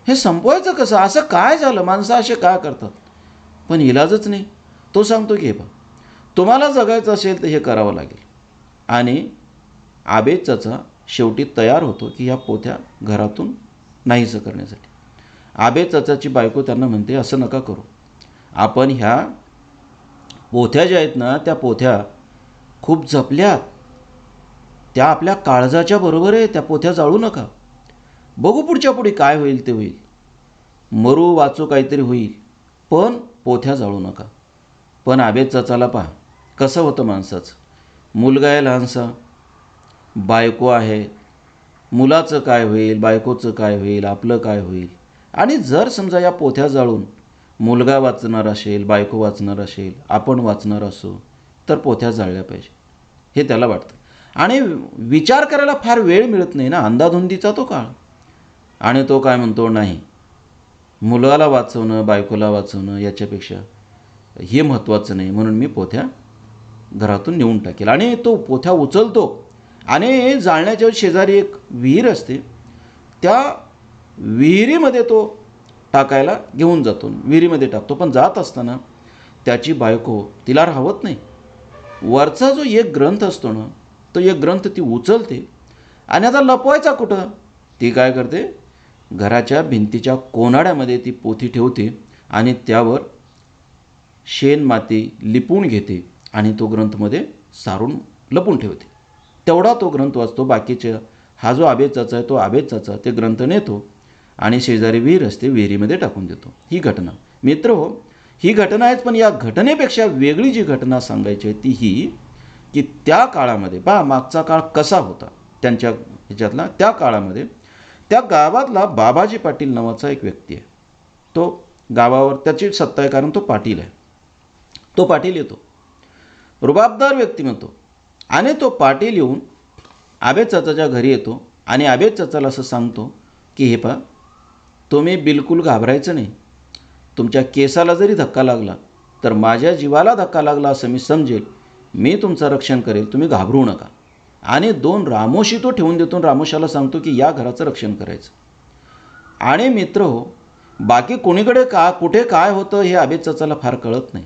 A: हे संपवायचं कसं, असं काय झालं, माणसं असे काय करतात. पण इलाजच नाही. तो सांगतो की हे पहा तुम्हाला जगायचं असेल तर हे करावं लागेल. आणि आबेद चाचा शेवटी तयार होतो की ह्या पोथ्या घरातून नाहीसं करण्यासाठी. आबेद चाचाची बायको त्यांना म्हणते असं नका करू, आपण ह्या पोथ्या ज्या आहेत ना त्या पोथ्या खूप जपल्यात, त्या आपल्या काळजाच्या बरोबर आहे, त्या पोथ्या जाळू नका. बघू पुढच्या पुढे काय होईल ते होईल, मरू वाचू काहीतरी होईल, पण पोथ्या जाळू नका. पण आबेद चाचाला पहा कसं होतं माणसाचं. मुलगा आहे लहानसा, बायको आहे, मुलाचं काय होईल, बायकोचं काय होईल, आपलं काय होईल. आणि जर समजा या पोथ्या जाळून मुलगा वाचणार असेल, बायको वाचणार असेल, आपण वाचणार असो तर पोथ्या जाळल्या पाहिजे हे त्याला वाटतं. आणि विचार करायला फार वेळ मिळत नाही ना, अंधाधुंदीचा तो काळ. आणि तो काय म्हणतो, नाही मुलाला वाचवणं बायकोला वाचवणं याच्यापेक्षा हे महत्त्वाचं नाही, म्हणून मी पोथ्या घरातून नेऊन टाकेल. आणि तो पोथ्या उचलतो आणि जाळण्याच्या शेजारी एक विहीर असते, त्या विहिरीमध्ये तो टाकायला घेऊन जातो, विहिरीमध्ये टाकतो. पण जात असताना त्याची बायको तिला राहवत नाही. वरचा जो एक ग्रंथ असतो ना, तो एक ग्रंथ ती उचलते आणि आता लपवायचा कुठं, ती काय करते, घराच्या भिंतीच्या कोनाड्यामध्ये ती पोथी ठेवते आणि त्यावर शेण माती लिपून घेते आणि तो ग्रंथमध्ये सारून लपून ठेवते. तेवढा तो ग्रंथ वाचतो. बाकीचे हा जो आबेद चाचा आहे तो आबेद चाचा ते ग्रंथ नेतो आणि शेजारी विहीर असते, विहिरीमध्ये टाकून देतो. ही घटना मित्र हो, ही घटना आहेच. पण या घटनेपेक्षा वेगळी जी घटना सांगायची आहे ती ही की त्या काळामध्ये मागचा काळ कसा होता त्यांच्या ह्याच्यातला, त्या काळामध्ये त्या गावातला बाबाजी पाटील नावाचा एक व्यक्ती आहे. तो गावावर त्याची सत्ता आहे, कारण तो पाटील आहे. तो पाटील येतो, रुबाबदार व्यक्तिमत्व, आणि तो पाटील येऊन आबे चाचाच्या घरी येतो आणि आबे चाचाला असं सांगतो की हे पहा, तुम्ही बिलकुल घाबरायचं नाही. तुमच्या केसाला जरी धक्का लागला तर माझ्या जीवाला धक्का लागला असं मी समजेल. मी तुमचं रक्षण करेल, तुम्ही घाबरू नका. आणि 2 रामोशी तो ठेवून देतो. रामोशाला सांगतो की या घराचं रक्षण करायचं. आणि मित्र हो, बाकी कोणीकडे कुठे काय होतं हे आबे चाचाला फार कळत नाही.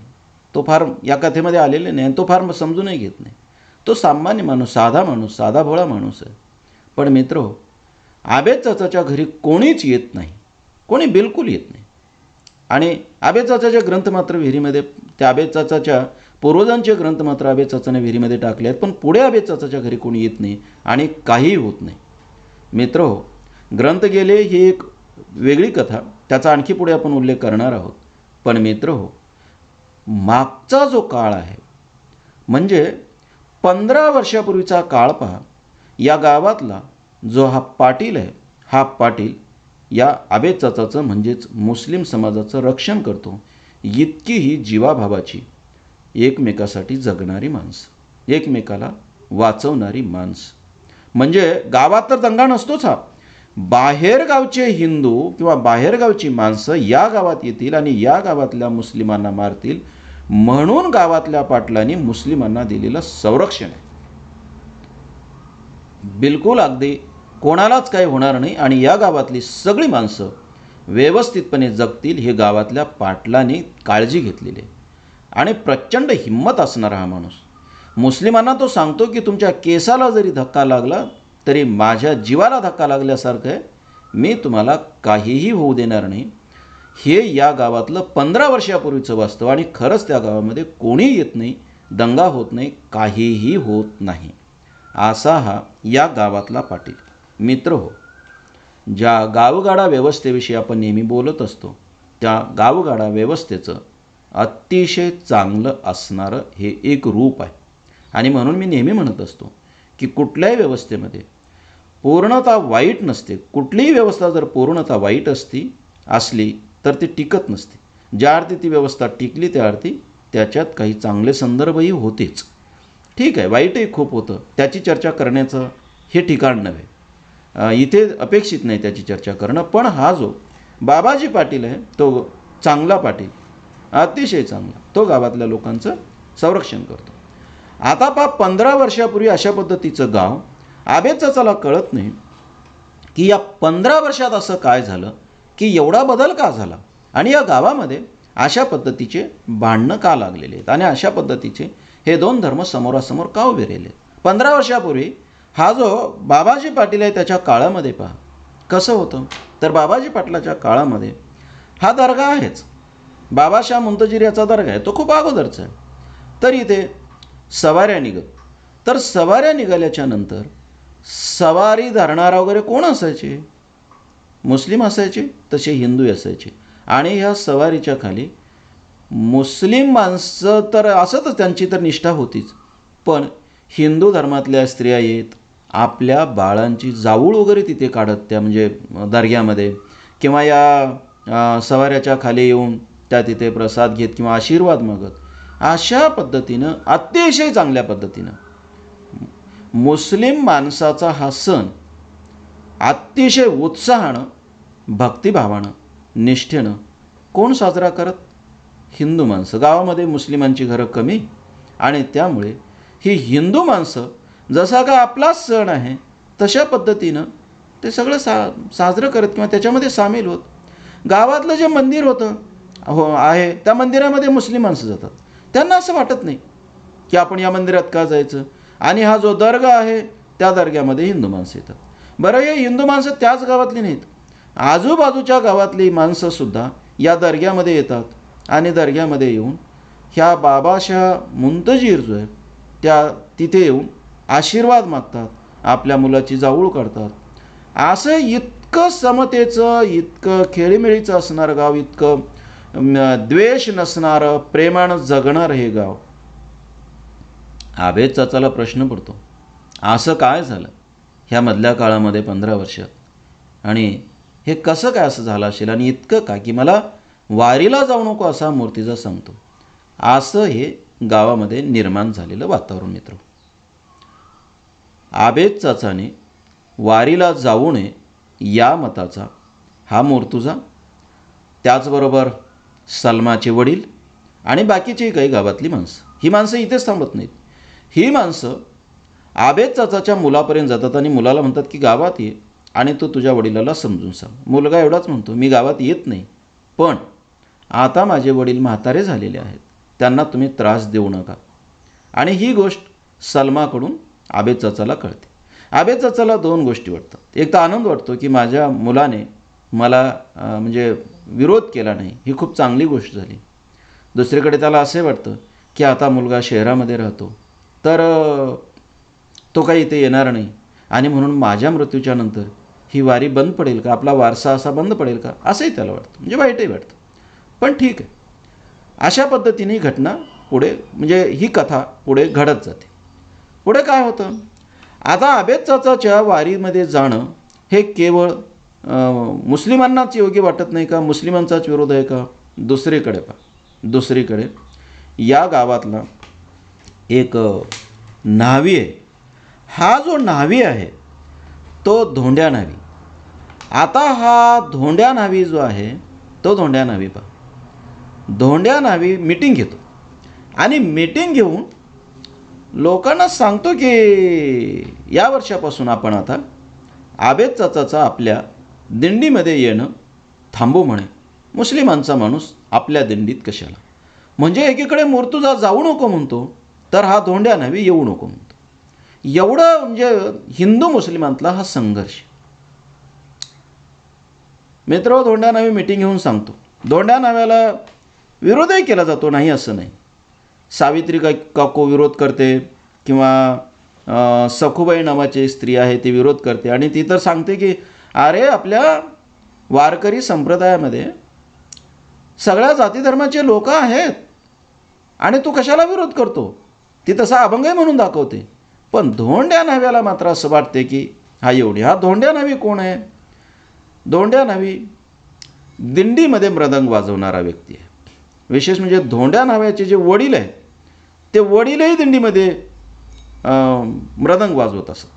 A: तो फार या कथेमध्ये आलेले नाही आणि तो फार समजूनही घेत नाही. तो सामान्य माणूस, साधा माणूस, साधा भोळा माणूस आहे. पण मित्र हो, आबे चाचाच्या घरी कोणीच येत नाही, कोणी बिलकुल येत नाही. आणि आबे चाचाचे ग्रंथ मात्र विहिरीमध्ये, त्या आबे चाचाच्या पूर्वजांचे ग्रंथ मात्र आबे चाचाने विहिरीमध्ये टाकले आहेत. पण पुढे आबे चाचाच्या घरी कोणी येत नाही आणि काहीही होत नाही. मित्र हो, ग्रंथ गेले ही एक वेगळी कथा, त्याचा आणखी पुढे आपण उल्लेख करणार आहोत. पण मित्र हो, मागचा जो काळ आहे, म्हणजे 15 वर्षापूर्वीचा काळ पहा. या गावातला जो हा पाटील आहे, हा पाटील या आबे चाचाचं म्हणजेच मुस्लिम समाजाचं रक्षण करतो. इतकी ही जीवाभावाची, एकमेकासाठी जगणारी माणसं, एकमेकाला वाचवणारी माणसं. म्हणजे गावात तर दंगा नसतोच हा. बाहेरगावचे हिंदू किंवा बाहेरगावची माणसं या गावात येतील आणि या गावातल्या मुस्लिमांना मारतील, म्हणून गावातल्या पाटलांनी मुस्लिमांना दिलेलं संरक्षण आहे. बिलकुल अगदी कोणालाच काही होणार नाही आणि या गावातली सगळी माणसं व्यवस्थितपणे जगतील, हे गावातल्या पाटलांनी काळजी घेतलेली आहे. आणि प्रचंड हिंमत असणारा हा माणूस. मुस्लिमांना तो सांगतो की तुमच्या केसाला जरी धक्का लागला तरी माझ्या जीवाला धक्का लागल्यासारखं आहे, मी तुम्हाला काहीही होऊ देणार नाही. हे या गावातलं 15 वर्षापूर्वीचं वास्तव. आणि खरंच त्या गावामध्ये कोणी येत नाही, दंगा होत नाही, काहीही होत नाही. असा हा या गावातला पाटील. मित्र हो, ज्या गावगाडा व्यवस्थेविषयी आपण नेहमी बोलत असतो, त्या गावगाडा व्यवस्थेचं अतिशय चांगलं असणारं हे एक रूप आहे. आणि म्हणून मी नेहमी म्हणत असतो की कुठल्याही व्यवस्थेमध्ये पूर्णतः वाईट नसते. कुठलीही व्यवस्था जर पूर्णतः वाईट असली तर ती टिकत नसते. ज्या अर्थी ती व्यवस्था टिकली त्या अर्थी त्याच्यात काही चांगले संदर्भही होतेच. ठीक आहे, वाईटही खूप होतं, त्याची चर्चा करण्याचं हे ठिकाण नव्हे, इथे अपेक्षित नाही त्याची चर्चा करणं. पण हा जो बाबाजी पाटील आहे तो चांगला पाटील, अतिशय चांगला, तो गावातल्या लोकांचं संरक्षण करतो. आता 15 वर्षापूर्वी अशा पद्धतीचं गाव, आबे चाचाला कळत नाही की या 15 वर्षात असं काय झालं की एवढा बदल का झाला आणि या गावामध्ये अशा पद्धतीचे भांडणं का लागलेले आहेत आणि अशा पद्धतीचे हे 2 धर्म समोरासमोर का उभे राहिले. 15 वर्षापूर्वी हा जो बाबाजी पाटील आहे त्याच्या काळामध्ये पहा कसं होतं. तर बाबाजी पाटलाच्या काळामध्ये हा दर्गा आहेच, बाबाशाह मुंतजीर याचा दर्गा आहे, तो खूप अगोदरचा आहे. तर इथे सवाऱ्या निघत, तर सवाऱ्या निघाल्याच्या नंतर सवारी धरणारा वगैरे कोण असायचे? मुस्लिम असायचे, तसे हिंदू असायचे. आणि ह्या सवारीच्या खाली मुस्लिम माणसं तर असतच, त्यांची तर निष्ठा होतीच. पण हिंदू धर्मातल्या स्त्रिया येत आपल्या बाळांची जाऊळ वगैरे तिथे काढत, त्या म्हणजे दर्ग्यामध्ये, किंवा या सवाऱ्याच्या खाली येऊन त्या तिथे प्रसाद घेत किंवा आशीर्वाद मागत. अशा पद्धतीनं, अतिशय चांगल्या पद्धतीनं मुस्लिम माणसाचा हा सण अतिशय उत्साहानं, भक्तिभावानं, निष्ठेनं कोण साजरा करत? हिंदू माणसं. गावामध्ये मुस्लिमांची घरं कमी आणि त्यामुळे ही हिंदू माणसं जसा का आपलाच सण आहे तशा पद्धतीनं ते सगळं साजरं करत किंवा त्याच्यामध्ये सामील होत. गावातलं जे मंदिर होतं आहे त्या मंदिरामध्ये मुस्लिम माणसं जातात. त्यांना असं वाटत नाही की आपण या मंदिरात का जायचं. आणि हा जो दर्गा आहे त्या दर्ग्यामध्ये हिंदू माणसं येतात. बरं, हे हिंदू माणसं त्याच गावातली नाहीत, आजूबाजूच्या गावातली माणसंसुद्धा या दर्ग्यामध्ये येतात आणि दर्ग्यामध्ये येऊन ह्या बाबाशाह मुंतजीर जो आहे त्या तिथे येऊन आशीर्वाद मागतात, आपल्या मुलाची जाऊळ काढतात. असं इतकं समतेचं, इतकं खेळीमेळीचं असणारं गाव, इतकं द्वेष नसणारं, प्रेमानं जगणारं हे गाव. आबे चाचाला प्रश्न पडतो, असं काय झालं ह्या मधल्या काळामध्ये 15 वर्षात आणि हे कसं काय असं झालं असेल आणि इतकं का की मला वारीला जाऊ नको असा मूर्तिजा सांगतो. असं हे गावामध्ये निर्माण झालेलं वातावरण मित्र. आबेद चाचाने वारीला जाऊ नये या मताचा हा मूर्तिजा, त्याचबरोबर सलमाचे वडील आणि बाकीची काही गावातली माणसं, ही माणसं इथेच थांबत नाहीत. ही माणसं आबेद चाचाच्या मुलापर्यंत जातात आणि मुलाला म्हणतात की गावात ये आणि तू तुझ्या वडिलाला समजून सांग. मुलगा एवढाच म्हणतो, मी गावात येत नाही, पण आता माझे वडील म्हातारे झालेले आहेत, त्यांना तुम्ही त्रास देऊ नका. आणि ही गोष्ट सलमाकडून आबेद चाचाला कळते. आबेद चाचाला दोन गोष्टी वाटतात. एक तर आनंद वाटतो की माझ्या मुलाने मला म्हणजे विरोध केला नाही, ही खूप चांगली गोष्ट झाली. दुसरीकडे त्याला असे वाटतं की आता मुलगा शहरामध्ये राहतो, तर तो काही इथे येणार नाही आणि म्हणून माझ्या मृत्यूच्या नंतर ही वारी बंद पडेल का, आपला वारसा असा बंद पडेल का, असंही त्याला वाटतं. म्हणजे वाईटही वाटतं. पण ठीक आहे, अशा पद्धतीने घटना पुढे म्हणजे ही कथा पुढे घडत जाते. पुढे काय होतं, आता आबेद चाचाच्या वारीमध्ये जाणं हे केवळ मुस्लिमांनाच योग्य वाटत नाही का, मुस्लिमांचाच विरोध आहे का. दुसरीकडे या गावातला एक न्हावी आहे. हा जो न्हावी आहे तो धोंड्या न्हावी. आता हा धोंड्या न्हावी जो आहे तो धोंड्या न्हावी धोंड्या न्हावी मीटिंग घेतो आणि मीटिंग घेऊन लोकांना सांगतो की या वर्षापासून आपण आता आबेद चाचाचा आपल्या दिंडीमध्ये येणं थांबू म्हणे. मुस्लिमांचा माणूस आपल्या दिंडीत कशाला. म्हणजे एकीकडे मूर्तिजा जाऊ नको म्हणतो, तर हा धोंड्या न्हावी येऊ नको म्हणतो. एवढं म्हणजे हिंदू मुस्लिमांतला हा संघर्ष. मित्र, धोंड्या न्हावी मीटिंग घेऊन सांगतो. धोंड्या न्हाव्याला विरोधही केला जातो, नाही असं नाही. सावित्री काकू विरोध करते किंवा सखुबाई नावाची स्त्री आहे ती विरोध करते आणि ती तर सांगते की अरे आपल्या वारकरी संप्रदायामध्ये सगळ्या जाती धर्माचे लोक आहेत आणि तू कशाला विरोध करतो. ती तसा अभंगही म्हणून दाखवते. पण धोंड्या न्हाव्याला मात्र असं वाटते की हा धोंड्या न्हावी कोण आहे. धोंड्या न्हावी दिंडीमध्ये मृदंग वाजवणारा व्यक्ती आहे. विशेष म्हणजे धोंड्या न्हाव्याचे जे वडील आहेत ते वडीलही दिंडीमध्ये मृदंग वाजवत असत.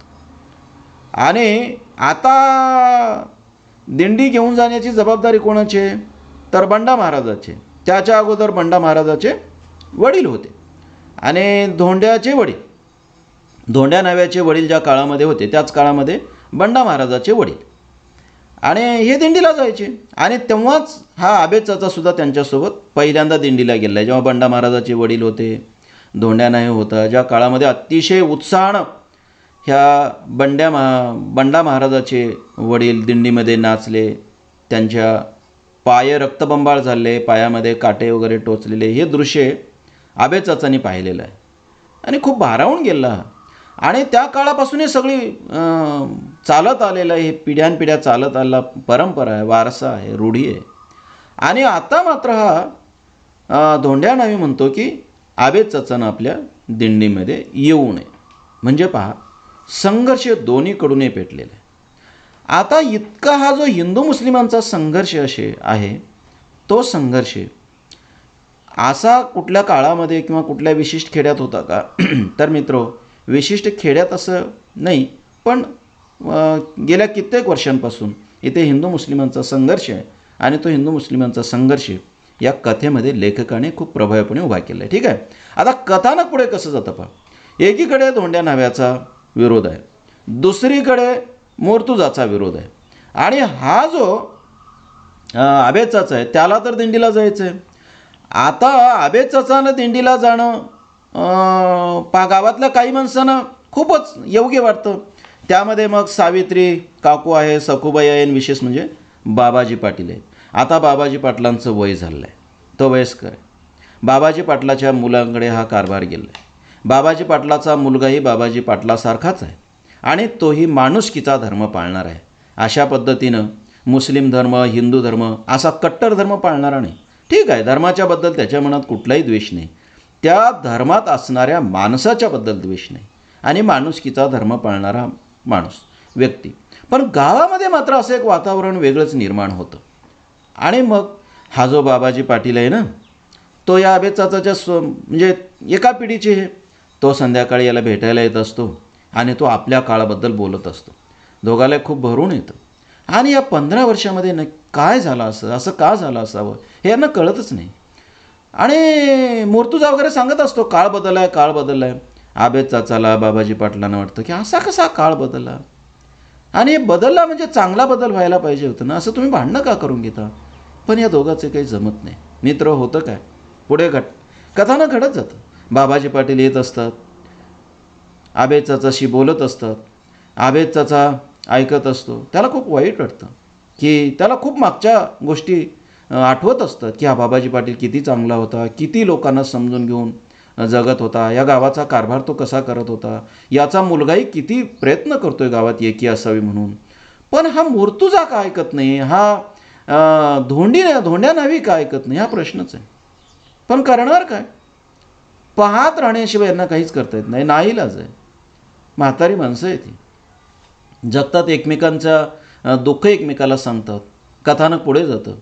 A: आणि आता दिंडी घेऊन जाण्याची जबाबदारी कोणाची आहे, तर बंडा महाराजाचे. त्याच्या अगोदर बंडा महाराजाचे वडील होते आणि धोंड्या न्हाव्याचे वडील ज्या काळामध्ये होते त्याच काळामध्ये बंडा महाराजाचे वडील आणि हे दिंडीला जायचे. आणि तेव्हाच हा आबेद चाचा सुद्धा त्यांच्यासोबत पहिल्यांदा दिंडीला गेला आहे. जेव्हा बंडा महाराजाचे वडील होते, धोंड्या न्हावी होता, ज्या काळामध्ये अतिशय उत्साहानं ह्या बंडा महाराजाचे वडील दिंडीमध्ये नाचले, त्यांच्या पाय रक्तबंबाळ झाले, पायामध्ये काटे वगैरे टोचलेले, हे दृश्य आबेद चाचांनी पाहिलेलं आहे आणि खूप भारावून गेला. आणि त्या काळापासून हे सगळी चालत आलेलं आहे, हे पिढ्यानपिढ्या चालत आलेला परंपरा आहे, वारसा आहे, रूढी आहे. आणि आता मात्र हा धोंड्या न्हावी म्हणतो की आबेद चाचानं आपल्या दिंडीमध्ये येऊ नये. म्हणजे पहा, संघर्ष दोन्हीकडूनही पेटलेला आहे. आता इतका हा जो हिंदू मुस्लिमांचा संघर्ष आहे, तो संघर्ष असा कुठल्या काळामध्ये किंवा कुठल्या विशिष्ट खेड्यात होता का, तर मित्रो विशिष्ट खेड्यात असं नाही, पण गेल्या कित्येक वर्षांपासून इथे हिंदू मुस्लिमांचा संघर्ष आहे. आणि तो हिंदू मुस्लिमांचा संघर्ष या कथेमध्ये लेखकाने खूप प्रभावीपणे उभा केला आहे. ठीक आहे. आता कथानक पुढे कसं जातं पहा. एकीकडे धोंड्या न्हाव्याचा विरोध आहे, दुसरीकडे मूर्तिजाचा विरोध आहे. आणि हा जो आबेद चाचा आहे त्याला तर दिंडीला जायचं आहे. आता आबेद चाचानं दिंडीला जाणं गावातल्या काही माणसांना खूपच योग्य वाटतं. त्यामध्ये मग सावित्री काकू आहे, सखुबाई आहे, आणि विशेष म्हणजे बाबाजी पाटील आहेत. आता बाबाजी पाटलांचं वय झालं आहे, तो वयस्कर आहे. बाबाजी पाटलाच्या मुलांकडे हा कारभार गेला आहे. बाबाजी पाटलाचा मुलगाही बाबाजी पाटलासारखाच आहे आणि तोही माणुसकीचा धर्म पाळणार आहे. अशा पद्धतीनं मुस्लिम धर्म, हिंदू धर्म असा कट्टर धर्म पाळणारा नाही. ठीक आहे, धर्माच्याबद्दल त्याच्या मनात कुठलाही द्वेष नाही, त्या धर्मात असणाऱ्या माणसाच्याबद्दल द्वेष नाही आणि माणुसकीचा धर्म पाळणारा व्यक्ती. पण गावामध्ये मात्र असं एक वातावरण वेगळंच निर्माण होतं. आणि मग हा जो बाबाजी पाटील आहे ना, तो या आबे चाचाच्या म्हणजे एका पिढीचे हे. तो संध्याकाळी याला भेटायला येत असतो आणि तो आपल्या काळाबद्दल बोलत असतो. दोघाला खूप भरून येतं. आणि या 15 वर्षामध्ये न काय झालं असं का झालं असावं हे यांना कळतच नाही. आणि मूर्तुजा वगैरे सांगत असतो, काळ बदलला आहे, काळ बदलला आहे. आबे चाचाला, बाबाजी पाटलांना वाटतं की असा कसा काळ बदलला, आणि बदलला म्हणजे चांगला बदल व्हायला पाहिजे होतं ना, असं तुम्ही भांडणं का करून घेता. पण या दोघांचे काही जमत नाही. मित्र होतं काय, पुढे कथानं घडत जातं. बाबाजी पाटील येत असतात, आबे चाचाशी बोलत असतात. आबे चाचा ऐकत असतो. त्याला खूप वाईट वाटतं की त्याला खूप मागच्या गोष्टी आठवत असतात की हा बाबाजी पाटील किती चांगला होता, किती लोकांना समजून घेऊन जगत होता, या गावाचा कारभार तो कसा करत होता, याचा मुलगाही किती प्रयत्न करतोय गावात एकी असावी म्हणून. पण हा मूर्तुजा का ऐकत नाही, हा धोंड्या नावी का ऐकत नाही, हा प्रश्नच आहे. पण करणार काय, पाहत राहण्याशिवाय यांना काहीच करता येत नाही. नाईलाज आहे. म्हातारी माणसं आहे ती, जगतात, एकमेकांचा दुःख एकमेकाला सांगतात. कथानक पुढे जातं.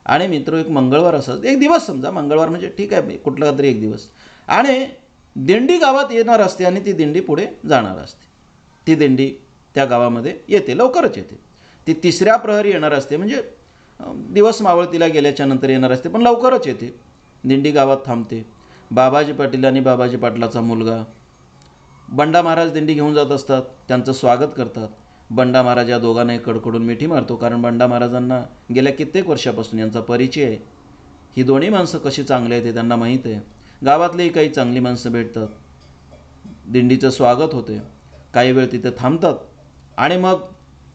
A: आणि मित्र एक मंगळवार असं एक दिवस, समजा मंगळवार म्हणजे ठीक आहे, कुठला तरी एक दिवस, आणि दिंडी गावात येणार असते आणि ती दिंडी पुढे जाणार असते. ती दिंडी त्या गावामध्ये येते, लवकरच येते. ती 3ऱ्या प्रहरी येणार असते, म्हणजे दिवस मावळतीला गेल्याच्या नंतर येणार असते, पण लवकरच येते. दिंडी गावात थांबते. बाबाजी पाटील आणि बाबाजी पाटलाचा मुलगा बंडा महाराज दिंडी घेऊन जात असतात. त्यांचं स्वागत करतात. बंडा महाराज या दोघांनाही कडकडून मिठी मारतो, कारण बंडा महाराजांना गेल्या कित्येक वर्षापासून यांचा परिचय आहे. ही दोन्ही माणसं कशी चांगली आहेत हे त्यांना माहीत आहे. गावातलेही काही चांगली माणसं भेटतात. दिंडीचं स्वागत होते. काही वेळ तिथे थांबतात आणि मग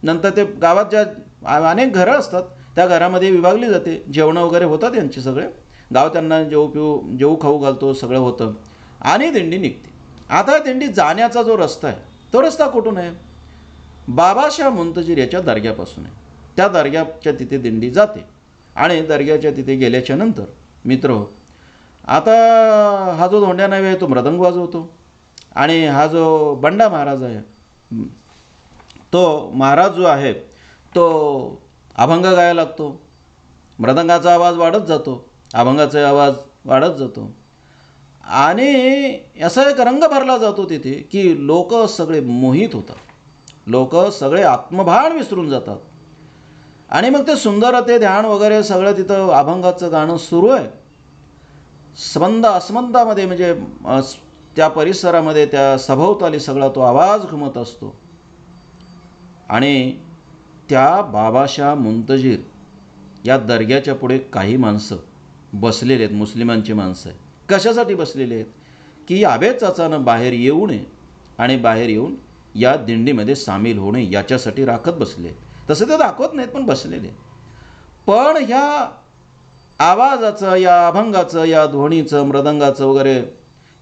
A: नंतर ते गावात ज्या अनेक घरं असतात त्या घरामध्ये विभागली जाते. जेवणं वगैरे होतात यांचे सगळे. गाव त्यांना जेवू खाऊ घालतो, सगळं होतं आणि दिंडी निघते. आता दिंडी जाण्याचा जो रस्ता आहे, तो रस्ता कुठून आहे, बाबाशाह मुंतजीर याच्या दर्ग्यापासून आहे. त्या दर्ग्याच्या तिथे दिंडी जाते. आणि दर्ग्याच्या तिथे गेल्याच्या नंतर मित्र आता हा जो धोंड्या नावे आहे तो मृदंग वाजवतो. आणि हा जो बंडा महाराज आहे, तो महाराज जो आहे तो अभंग गायला लागतो. मृदंगाचा आवाज वाढत जातो, अभंगाचा आवाज वाढत जातो. आणि असा एक रंग भरला जातो तिथे की लोक सगळे मोहित होतात. लोक सगळे आत्मभान विसरून जातात. आणि मग ते सुंदरते ध्यान वगैरे सगळं तिथं अभंगाचं गाणं सुरू आहे. अस्मंदामध्ये म्हणजे त्या परिसरामध्ये, त्या सभोवताली सगळा तो आवाज घुमत असतो. आणि त्या बाबाशाह मुंतजीर या दर्ग्याच्या पुढे काही माणसं बसलेले आहेत, मुस्लिमांची माणसं आहे. कशासाठी बसलेले आहेत की आबे चाचानं बाहेर येऊ नये आणि बाहेर येऊन या दिंडीमध्ये सामील होऊ नये याच्यासाठी राखत बसले. तसं ते दाखवत नाहीत, पण बसलेले. पण ह्या आवाजाचं, या अभंगाचं, या ध्वनीचं, मृदंगाचं वगैरे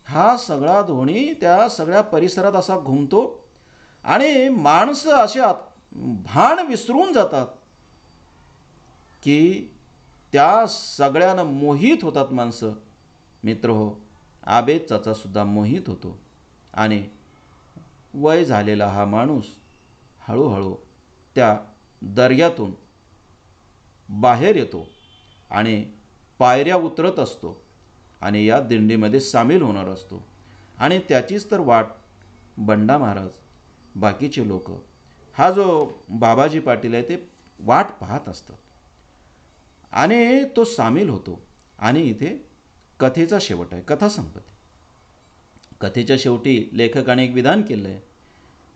A: हा सगळा ध्वनी त्या सगळ्या परिसरात असा घुमतो आणि माणसं असे भान विसरून जातात की त्या सगळ्यांना मोहित होतात माणसं. मित्र हो, आबे चाचासुद्धा मोहित होतो. आणि वय झालेला हा माणूस हळूहळू त्या दर्ग्यातून बाहेर येतो आणि पायऱ्या उतरत असतो आणि या दिंडीमध्ये सामील होणार असतो. आणि त्याचीच तर वाट बंडा महाराज, बाकीचे लोक, हा जो बाबाजी पाटील आहे ते वाट पाहत असतात. आणि तो सामील होतो. आणि इथे कथेचा शेवट आहे, कथा संपते. कथेच्या शेवटी लेखकाने एक विधान केलं आहे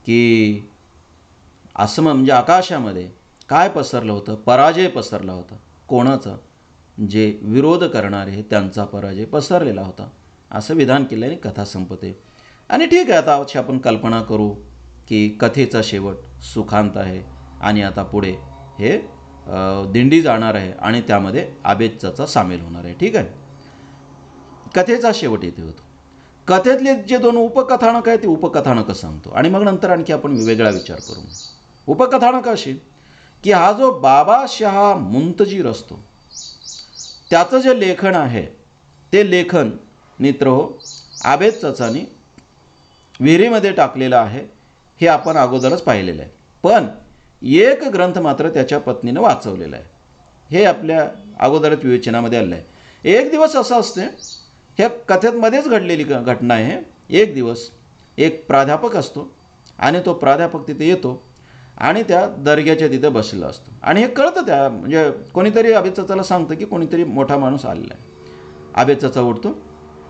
A: की म्हणजे आकाशामध्ये काय पसरलं होतं, पराजय पसरला होता. कोणाचा, जे विरोध करणारे त्यांचा पराजय पसरलेला होता, असं विधान केलं आहे. कथा संपते. आणि ठीक आहे, आता अशी आपण कल्पना करू की कथेचा शेवट सुखांत आहे आणि आता पुढे हे दिंडी जाणार आहे आणि त्यामध्ये आबे चाचा सामील होणार आहे. ठीक आहे, कथेचा शेवट येथे होतो. कथेतले जे 2 उपकथानक आहेत ते उपकथानकं सांगतो आणि मग नंतर आणखी आपण वेगळा विचार करू. उपकथानक अशी की हा जो बाबाशाह मुंतजीर असतो त्याचं जे लेखन आहे ते लेखन मित्र हो आबे चाचानी विहिरीमध्ये टाकलेलं आहे. हे आपण अगोदरच पाहिलेलं आहे. पण एक ग्रंथ मात्र त्याच्या पत्नीनं वाचवलेला आहे. हे आपल्या अगोदरच विवेचनामध्ये आलेलं आहे. एक दिवस असं असते, ह्या कथेमध्येच घडलेली घटना आहे. एक दिवस एक प्राध्यापक असतो आणि तो प्राध्यापक तिथे येतो आणि त्या दर्ग्याच्या तिथे बसलेला असतो आणि हे कळतं त्या म्हणजे कोणीतरी आबेद चाचाला सांगतं की कोणीतरी मोठा माणूस आलेला आहे. आबेद चाचा उठतो.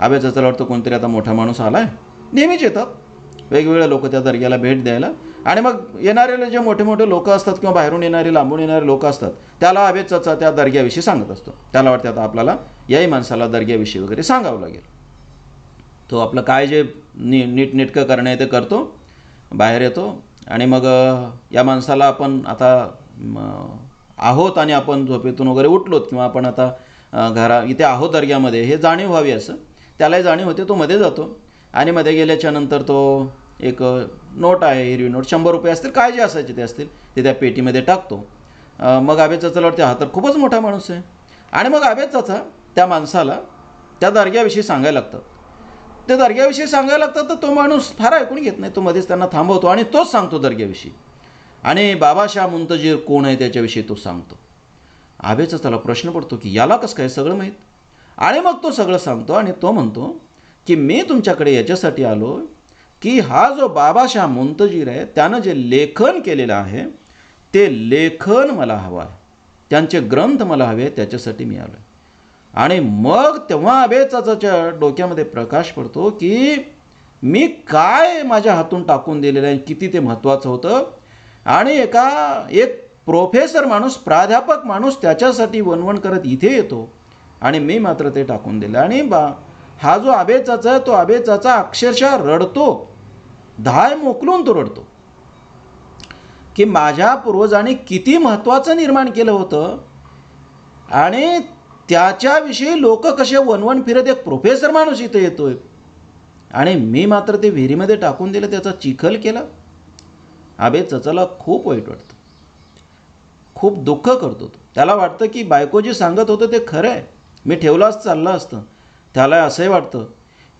A: आबेद चाचाला वाटतं कोणतरी आता मोठा माणूस आला आहे. नेहमीच येतात वेगवेगळे लोक त्या दर्ग्याला भेट द्यायला आणि मग येणारे जे मोठे मोठे लोक असतात किंवा बाहेरून येणारे लांबून येणारे लोक असतात त्याला आबेद चाचा त्या दर्ग्याविषयी सांगत असतो. त्याला वाटतं आता आपल्याला याही माणसाला दर्ग्याविषयी वगैरे सांगावं लागेल. तो आपलं काय जे नीटनेटकं करणं आहे ते करतो, बाहेर येतो आणि मग या माणसाला आपण आता आहोत आणि आपण झोपेतून वगैरे उठलोत किंवा आपण आता इथे आहोत दर्ग्यामध्ये हे जाणीव व्हावी असं त्यालाही जाणीव होते. तो मध्ये जातो आणि मध्ये गेल्याच्या नंतर तो एक नोट आहे, हिरवी नोट, 100 रुपये असतील काय जे असायचे ते असतील ते त्या पेटीमध्ये टाकतो. मग आबेद चाचाला वाटते हा तर खूपच मोठा माणूस आहे आणि मग आबेद चाचा त्या माणसाला त्या दर्ग्याविषयी सांगायला लागतात. ते दर्ग्याविषयी सांगायला लागतात तर तो माणूस फार ऐकून घेत नाही. तो मध्येच त्यांना थांबवतो आणि तोच सांगतो दर्ग्याविषयी आणि बाबाशाह मुंतजीर कोण आहे त्याच्याविषयी तो सांगतो. आबेद चाचाला प्रश्न पडतो की याला कसं काय सगळं माहीत आणि मग तो सगळं सांगतो आणि तो म्हणतो की मी तुमच्याकडे याच्यासाठी आलो की हा जो बाबाशाह मुंतजीर आहे त्यानं जे लेखन केलेलं आहे ते लेखन मला हवं आहे, त्यांचे ग्रंथ मला हवे त्याच्यासाठी मी आलो आहे. आणि मग तेव्हा आबेद चाचाच्या डोक्यामध्ये प्रकाश पडतो की मी काय माझ्या हातून टाकून दिलेलं आहे, किती ते महत्त्वाचं होतं. आणि एक प्रोफेसर माणूस, प्राध्यापक माणूस त्याच्यासाठी वणवण करत इथे येतो आणि मी मात्र ते टाकून दिलं. आणि हा जो आबेद चाचा आहे तो आबेद चाचा अक्षरशः रडतो, धाय मोकलून तो रडतो की माझ्या पूर्वजांनी किती महत्त्वाचं निर्माण केलं होतं आणि त्याच्याविषयी लोक कसे वणवण फिरत एक प्रोफेसर माणूस इथे येतोय आणि मी मात्र ते विहिरीमध्ये टाकून दिलं, त्याचा चिखल केला. आबेद चाचाला खूप वाईट वाटतं, खूप दुःख करतो. त्याला वाटतं की बायको जे सांगत होतं ते खरं आहे, मी ठेवलाच चाललं असतं. त्याला असंही वाटतं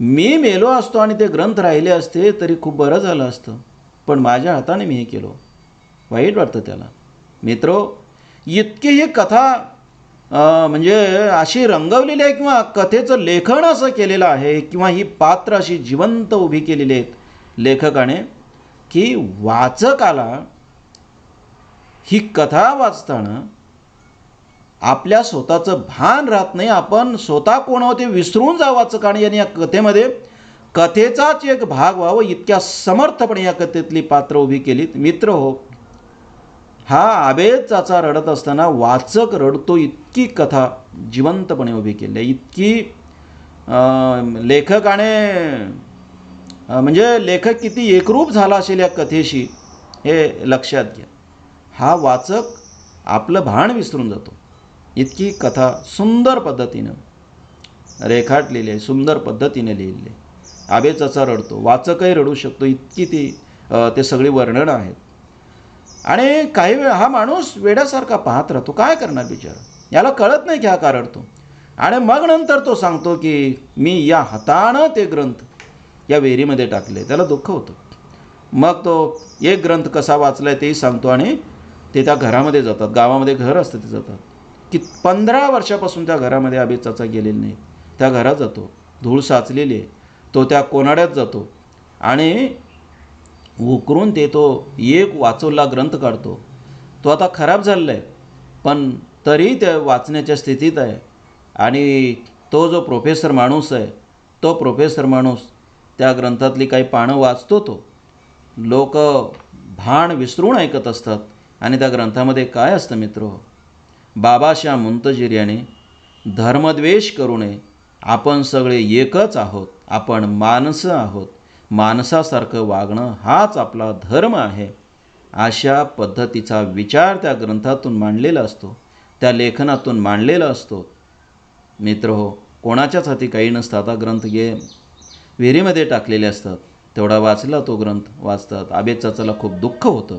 A: मी मेलो असतो आणि ते ग्रंथ राहिले असते तरी खूप बरं झालं असतं, पण माझ्या हाताने मी हे केलो. वाईट वाटतं त्याला. मित्रो, इतकी ही कथा म्हणजे अशी रंगवलेली आहे किंवा कथेचं लेखन असं केलेलं आहे किंवा ही पात्र अशी जिवंत उभी केलेली आहेत लेखकाने की वाचकाला ही कथा वाचताना आपल्या स्वतःचं भान राहत नाही. आपण स्वतः कोण आहोत ते विसरून जा वाचकाने. यांनी या कथेमध्ये कथेचाच एक भाग व्हावं इतक्या समर्थपणे या कथेतली पात्र उभी केलीत. मित्र हो, हा आबेद चाचा रडत असताना वाचक रडतो इतकी कथा जिवंतपणे उभी केली आहे. इतकी लेखकाने म्हणजे लेखक किती एकरूप झाला असेल या कथेशी हे लक्षात घ्या. हा वाचक आपलं भान विसरून जातो. इतकी कथा सुंदर पद्धतीनं रेखाटलेली आहे, सुंदर पद्धतीने लिहिलेली आहे. आबेद चाचा रडतो, वाचकही रडू शकतो, इतकी ते सगळी वर्णनं आहेत. आणि काही वेळ हा माणूस वेड्यासारखा पाहत राहतो, काय करणार बिचारा, याला कळत नाही की हा का रडतो. आणि मग नंतर तो सांगतो की मी या हातानं ते ग्रंथ या विहिरीमध्ये टाकले. त्याला दुःख होतं. मग तो एक ग्रंथ कसा वाचलाय तेही सांगतो आणि ते त्या घरामध्ये जातात. गावामध्ये घर असतं ते जातात की 15 वर्षापासून त्या घरामध्ये आबेद चाचा गेलेले नाही. त्या घरात जातो, धूळ साचलेली आहे. तो त्या कोनाड्यात जातो आणि उकरून तो एक वाचवला ग्रंथ काढतो. तो आता खराब झालेला आहे पण तरी ते वाचण्याच्या स्थितीत आहे. आणि तो जो प्रोफेसर माणूस आहे तो प्रोफेसर माणूस त्या ग्रंथातली काही पानं वाचतो. तो लोक भान विसरून ऐकत असतात. आणि त्या ग्रंथामध्ये काय असतं मित्र, बाबाशाह मुंतजीर याने धर्मद्वेष करू नये, आपण सगळे एकच आहोत, आपण माणसं आहोत, माणसासारखं वागणं हाच आपला धर्म आहे, अशा पद्धतीचा विचार त्या ग्रंथातून मांडलेला असतो, त्या लेखनातून मांडलेला असतो. मित्र हो, कोणाच्याच हाती काही नसतं. आता ग्रंथ विहिरीमध्ये टाकलेले असतात, तेवढा वाचला तो ग्रंथ वाचतात. आबेद चाचाला खूप दुःख होतं.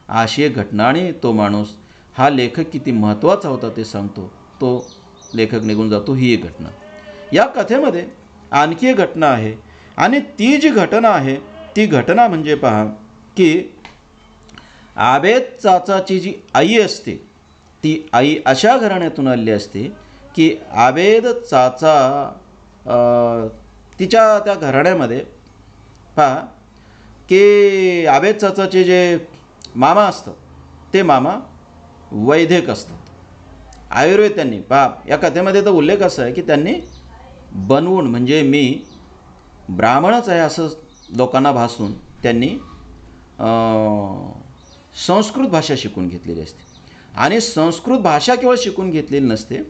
A: अशी एक घटना आणि तो माणूस, हा लेखक किती महत्त्वाचा होता ते सांगतो. तो लेखक निघून जातो. ही एक घटना. या कथेमध्ये आणखी एक घटना आहे आणि ती जी घटना आहे ती घटना म्हणजे पहा की आबेद चाचाची जी आई असते ती आई अशा घराण्यातून आलेली असते की आबेद चाचा तिच्या त्या घराण्यामध्ये पहा की आबेद चाचाचे जे मामा असतात ते मामा वैदिक असतात. आयुर्वेद त्यांनी पहा या कथेमध्ये तर उल्लेख असा आहे की त्यांनी बनवून म्हणजे मी ब्राह्मणच आहे असं लोकांना भासून त्यांनी संस्कृत भाषा शिकून घेतलेली असते. आणि संस्कृत भाषा केवळ शिकून घेतलेली नसते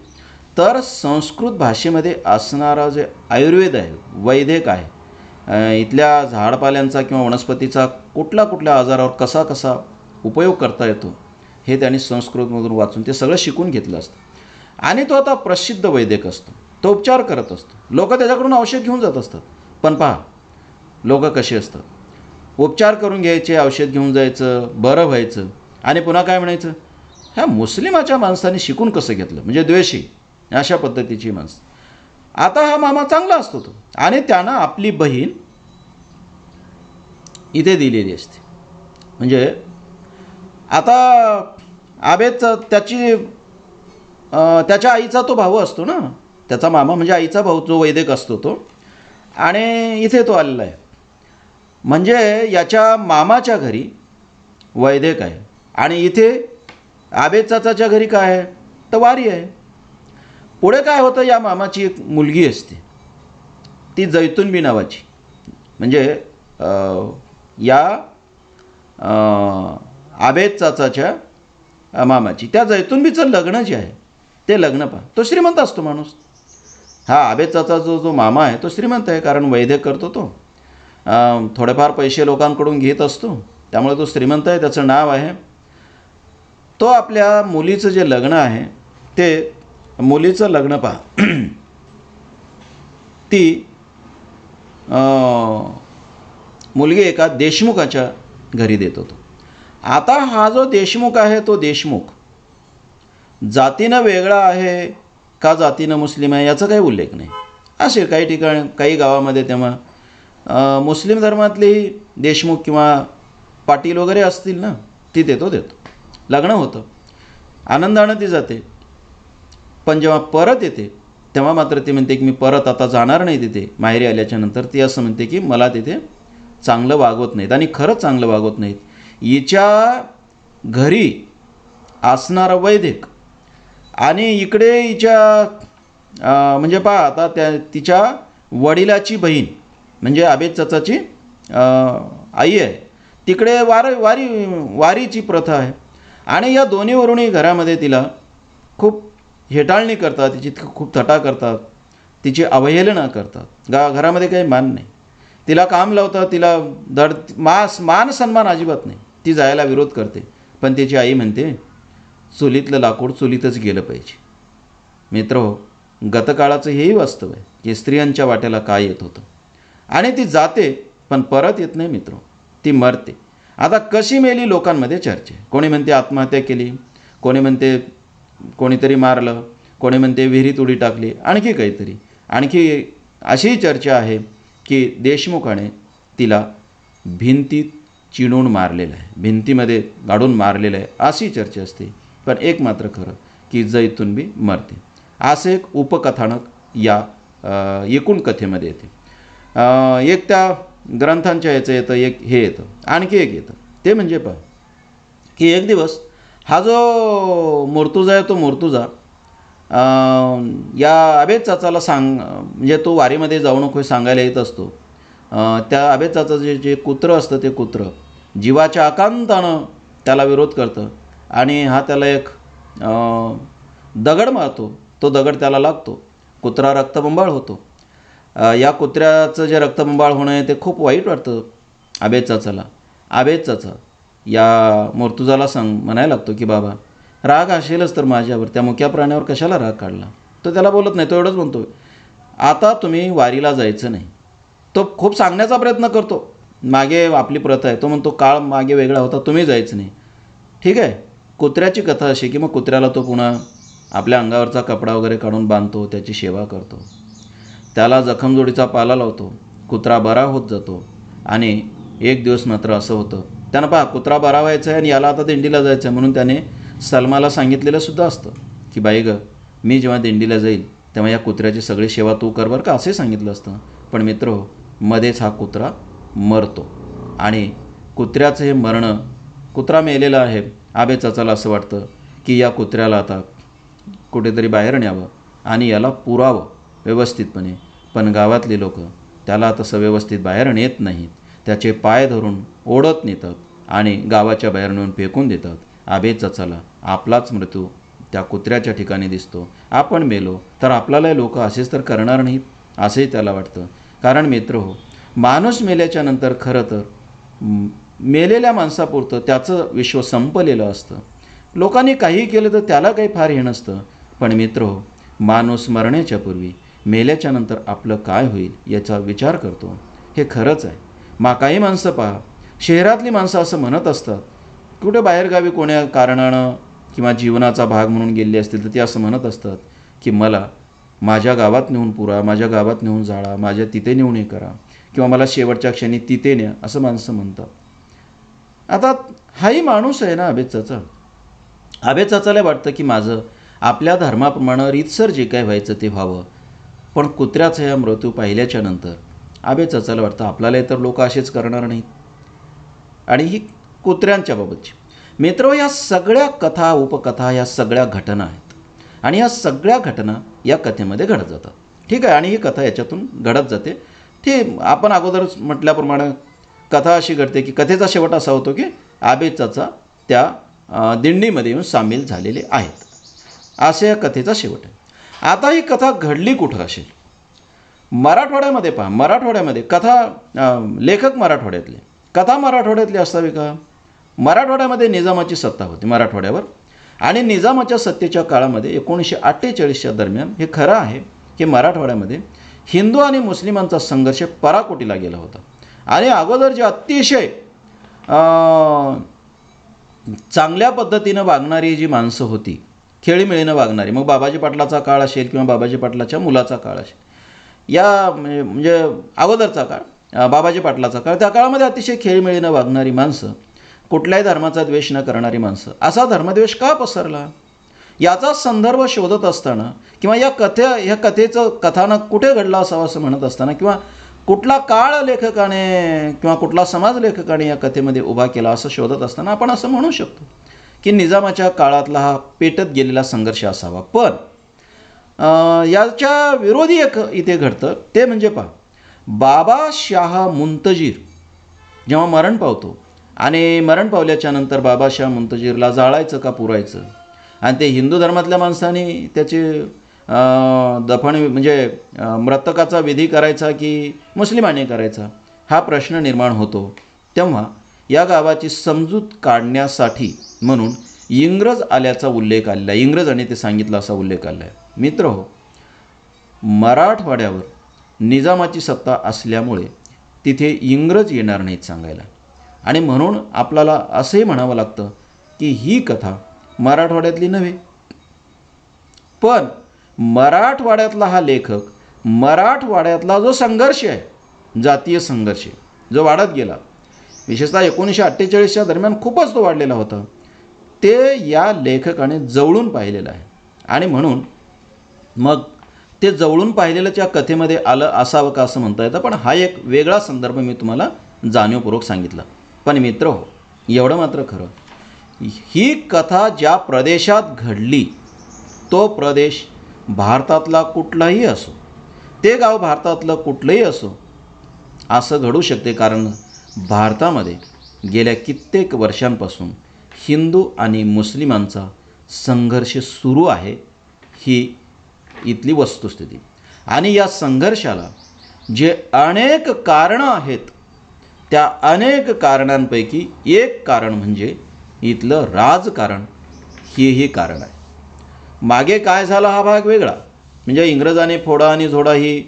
A: तर संस्कृत भाषेमध्ये असणारा जे आयुर्वेद आहे वैदिक आहे इथल्या झाडपाल्यांचा किंवा वनस्पतीचा कुठल्या आजारावर कसा उपयोग करता येतो हे त्यांनी संस्कृतमधून वाचून ते सगळं शिकून घेतलं असतं. आणि तो आता प्रसिद्ध वैदिक असतो, तो उपचार करत असतो, लोक त्याच्याकडून औषध घेऊन जात असतात. पण पहा लोक कसे असतात, उपचार करून घ्यायचे, औषध घेऊन जायचं, बरं व्हायचं आणि पुन्हा काय म्हणायचं, ह्या मुस्लिमाच्या माणसाने शिकून कसं घेतलं, म्हणजे द्वेषी अशा पद्धतीची माणसं. आता हा मामा चांगला असतो तो आणि त्यानं आपली बहीण इथे दिलेली असते. म्हणजे आता आबेदचा त्याच्या आईचा तो भाऊ असतो ना, त्याचा मामा म्हणजे आईचा भाऊ जो वैदिक असतो तो, आणि इथे तो आलेला आहे. म्हणजे याच्या मामाच्या घरी वैदिक आहे आणि इथे आबेद चाचाच्या घरी काय आहे तर वारी आहे. पुढे काय होतं, या मामाची एक मुलगी असते ती जैतूनबी नावाची, म्हणजे या आबेद चाचाच्या मामाची, त्या जैतूनबीचं लग्न जे आहे ते लग्न पहा. तो श्रीमंत असतो माणूस. हा आबेद चाचा जो मामा आहे तो श्रीमंत आहे, कारण वैद्यक करतो तो, थोडेफार पैसे लोकांकडून घेत असतो, त्यामुळे तो श्रीमंत आहे, त्याचं नाव आहे. तो आपल्या मुलीचं जे लग्न आहे ते मुलीचं लग्न पहा ती मुलगी एका देशमुखाच्या घरी देत होतो. आता हा जो देशमुख आहे तो देशमुख जातीनं वेगळा आहे का जातीनं मुस्लिम आहे याचा काही उल्लेख नाही. असे काही ठिकाणी काही गावामध्ये तेव्हा मुस्लिम धर्मातलेही देशमुख किंवा पाटील वगैरे असतील ना, ती देतो लग्न होतं, आनंदानं ती जाते. पण जेव्हा परत येते तेव्हा मात्र ती म्हणते की मी परत आता जाणार नाही तिथे. माहेरी आल्याच्या नंतर ती असं म्हणते की मला तिथे चांगलं वागवत नाहीत, आणि खरंच चांगलं वागवत नाहीत. हिच्या घरी असणारा वैदिक आणि इकडे हिच्या म्हणजे पहा आता तिच्या वडिलाची बहीण म्हणजे आबेद चाचाची आई आहे, तिकडे वारीची प्रथा आहे. आणि या दोन्हीवरूनही घरामध्ये तिला खूप हेटाळणी करतात, तिची खूप थटा करतात, तिची अवहेलना करतात. घरामध्ये काही मान नाही, तिला काम लावतात, तिला मान सन्मान अजिबात नाही. ती जायला विरोध करते, पण तिची आई म्हणते चुलीतलं लाकूड चुलीतच गेलं पाहिजे. मित्रहो, गतकाळाचं हेही वास्तव आहे की स्त्रियांच्या वाट्याला काय येत होतं, आणि ती जाते पण परत येत नाही. मित्र, ती मरते. आता कशी मेली लोकांमध्ये चर्चा आहे. कोणी म्हणते आत्महत्या केली, कोणी म्हणते कोणीतरी मारलं, कोणी म्हणते विहिरीत उडी टाकली, आणखी काहीतरी. आणखी अशी चर्चा आहे की देशमुखाने तिला भिंतीत चिणून मारलेलं आहे, भिंतीमध्ये गाडून मारलेलं आहे, अशी चर्चा असते. पण एक मात्र खरं की जैतूनबी मरते. असं एक उपकथानक या एकूण कथेमध्ये येते. एक त्या ग्रंथांच्या याचं येतं, एक हे येतं, आणखी एक येतं. ते म्हणजे पहा की एक दिवस हा जो मुर्तुजा आहे तो मुर्तुजा या आबेद चाचाला म्हणजे तो वारीमध्ये जाऊ नको सांगायला येत असतो. त्या आबेद चाचाचं जे कुत्रं असतं ते कुत्रं जीवाच्या आकांतानं त्याला विरोध करतं आणि हा त्याला एक दगड मारतो. तो दगड त्याला लागतो, कुत्रा रक्तबंबाळ होतो. या कुत्र्याचं जे रक्तबंबाळ होणं आहे ते खूप वाईट वाटतं आबेद चाचाला. आबेद चाचा या मुर्तुजाला म्हणायला लागतो की बाबा राग असेलच तर माझ्यावर, त्या मुक्या प्राण्यावर कशाला राग काढला. तो त्याला बोलत नाही, तो एवढंच म्हणतो आता तुम्ही वारीला जायचं नाही. तो खूप सांगण्याचा प्रयत्न करतो, मागे आपली प्रथा आहे, तो म्हणतो काळ मागे वेगळा होता, तुम्ही जायचं नाही. ठीक आहे. कुत्र्याची कथा अशी की मग कुत्र्याला तो पुन्हा आपल्या अंगावरचा कपडा वगैरे काढून बांधतो, त्याची सेवा करतो, त्याला जखमजोडीचा पाला लावतो, कुत्रा बरा होत जातो. आणि एक दिवस मात्र असं होतं त्यानं पहा कुत्रा बरा व्हायचा आहे आणि याला आता दिंडीला जायचं आहे म्हणून त्याने सलमाला सांगितलेलं सुद्धा असतं की बाई गं, मी जेव्हा दिंडीला जाईल तेव्हा या कुत्र्याची सगळी सेवा तू कर बरं का, असे सांगितलं असतं. पण मित्र, मध्येच हा कुत्रा मरतो आणि कुत्र्याचं हे मरणं, कुत्रा मेलेला आहे. आबे चाचाला असं वाटतं की या कुत्र्याला आता कुठेतरी बाहेर न्यावं आणि याला पुरावं व्यवस्थितपणे. पण गावातली लोक त्याला तसं व्यवस्थित बाहेर नेत नाहीत. त्याचे पाय धरून ओढत नेतात आणि गावाच्या बाहेर नेऊन फेकून देतात. आबे चाचाला आपलाच मृत्यू त्या कुत्र्याच्या ठिकाणी दिसतो. आपण मेलो तर आपल्याला लोक असेच तर करणार नाहीत असेही त्याला वाटतं. कारण मित्र हो, माणूस मेल्याच्या नंतर खरं तर मेलेल्या माणसापुरतं त्याचं विश्व संपलेलं असतं. लोकांनी काही केलं तर त्याला काही फार हे नसतं. पण मित्र हो, माणूस मरण्याच्या पूर्वी मेल्याच्या नंतर आपलं काय होईल याचा विचार करतो. हे खरंच आहे. काही माणसं पहा, शहरातली माणसं असं म्हणत असतात, कुठे बाहेरगावी कोण्या कारणानं किंवा जीवनाचा भाग म्हणून गेले असतील तर ते असं म्हणत असतात की मला माझ्या गावात नेऊन पुरा, माझ्या गावात नेऊन जाळा, माझ्या तिथे नेऊन हे करा किंवा मला शेवटच्या क्षणी तिथे न्या, असं माणसं म्हणतात. आता हाही माणूस आहे ना आबे चाचा. आबे चाचाला वाटतं की माझं आपल्या धर्माप्रमाणे रीतसर जे काय व्हायचं ते व्हावं. पण कुत्र्याचा या मृत्यू पाहिल्याच्या नंतर आबे चाचाला वाटतं आपल्याला तर लोक असेच करणार नाहीत. आणि ही कुत्र्यांच्या बाबतची मित्र, या सगळ्या कथा उपकथा या सगळ्या घटना आहेत आणि या सगळ्या घटना या कथेमध्ये घडत जातात. ठीक आहे. आणि ही कथा याच्यातून घडत जाते. ठीक, आपण अगोदरच म्हटल्याप्रमाणे कथा अशी घडते की कथेचा शेवट असा होतो की आबे चाचा त्या दिंडीमध्ये येऊन सामील झालेले आहेत. असे या कथेचा शेवट आहे. आता ही कथा घडली कुठं असेल? मराठवाड्यामध्ये पहा. मराठवाड्यामध्ये कथा लेखक मराठवाड्यातले, कथा मराठवाड्यातली असावी का? मराठवाड्यामध्ये निजामाची सत्ता होती मराठवाड्यावर आणि निजामाच्या सत्तेच्या काळामध्ये 1948च्या दरम्यान हे खरं आहे की मराठवाड्यामध्ये हिंदू आणि मुस्लिमांचा संघर्ष पराकोटीला गेला होता. आणि अगोदर जे अतिशय चांगल्या पद्धतीनं वागणारी जी माणसं होती, खेळीमेळीनं वागणारी, मग बाबाजी पाटलाचा काळ असेल किंवा बाबाजी पाटलाच्या मुलाचा काळ असेल, या म्हणजे अगोदरचा काळ, बाबाजी पाटलाचा काळ, त्या काळामध्ये अतिशय खेळीमेळीनं वागणारी माणसं, कुठल्याही धर्माचा द्वेष न करणारी माणसं, असा धर्मद्वेष का पसरला याचा संदर्भ शोधत असताना किंवा ह्या कथेचं कथानक कुठे घडलं असावं असं म्हणत असताना किंवा कुठला काळ लेखकाने किंवा कुठला समाज लेखकाने या कथेमध्ये उभा केला असं शोधत असताना आपण असं म्हणू शकतो की निजामाच्या काळातला हा पेटत गेलेला संघर्ष असावा. पण याच्या विरोधी एक इथे घडतं. ते म्हणजे पहा, बाबा शाह मुंतजीर जेव्हा मरण पावतो आणि मरण पावल्याच्या नंतर बाबाशाह मुंतजीरला जाळायचं का पुरायचं, आणि ते हिंदू धर्मातल्या माणसाने त्याचे दफन म्हणजे मृतकाचा विधी करायचा की मुस्लिमांनी करायचा, हा प्रश्न निर्माण होतो. तेव्हा या गावाची समजूत काढण्यासाठी म्हणून इंग्रज आल्याचा उल्लेख आलेला आहे. इंग्रजांनी ते सांगितलं असा उल्लेख आला आहे. मित्र हो, मराठवाड्यावर निजामाची सत्ता असल्यामुळे तिथे इंग्रज येणार नाहीत सांगायला. आणि म्हणून आपल्याला असंही म्हणावं लागतं की ही कथा मराठवाड्यातली नव्हे, पण मराठवाड्यातला हा लेखक, मराठवाड्यातला जो संघर्ष आहे, जातीय संघर्ष जो वाढत गेला, विशेषतः 1948च्या दरम्यान खूपच तो वाढलेला होता, ते या लेखकाने जवळून पाहिलेलं आहे. आणि म्हणून मग ते जवळून पाहिलेलं त्या कथेमध्ये आलं असावं का असं म्हणता येतं. पण हा एक वेगळा संदर्भ मी तुम्हाला जाणीवपूर्वक सांगितला. पण मित्र हो, एवढं मात्र खरं, ही कथा ज्या प्रदेशात घडली तो प्रदेश भारतातला कुठलाही असो, ते गाव भारतातलं कुठलंही असो, असं घडू शकते. कारण भारतामध्ये गेल्या कित्येक वर्षांपासून हिंदू आणि मुस्लिमांचा संघर्ष सुरू आहे, ही इथली वस्तुस्थिती. आणि या संघर्षाला जे अनेक कारणं आहेत, त्या अनेक कारणांपैकी एक कारण म्हणजे इथलं राजकारण, हेही कारण आहे. मागे काय झालं हा भाग वेगळा, म्हणजे इंग्रजाने फोडा आणि झोडा ही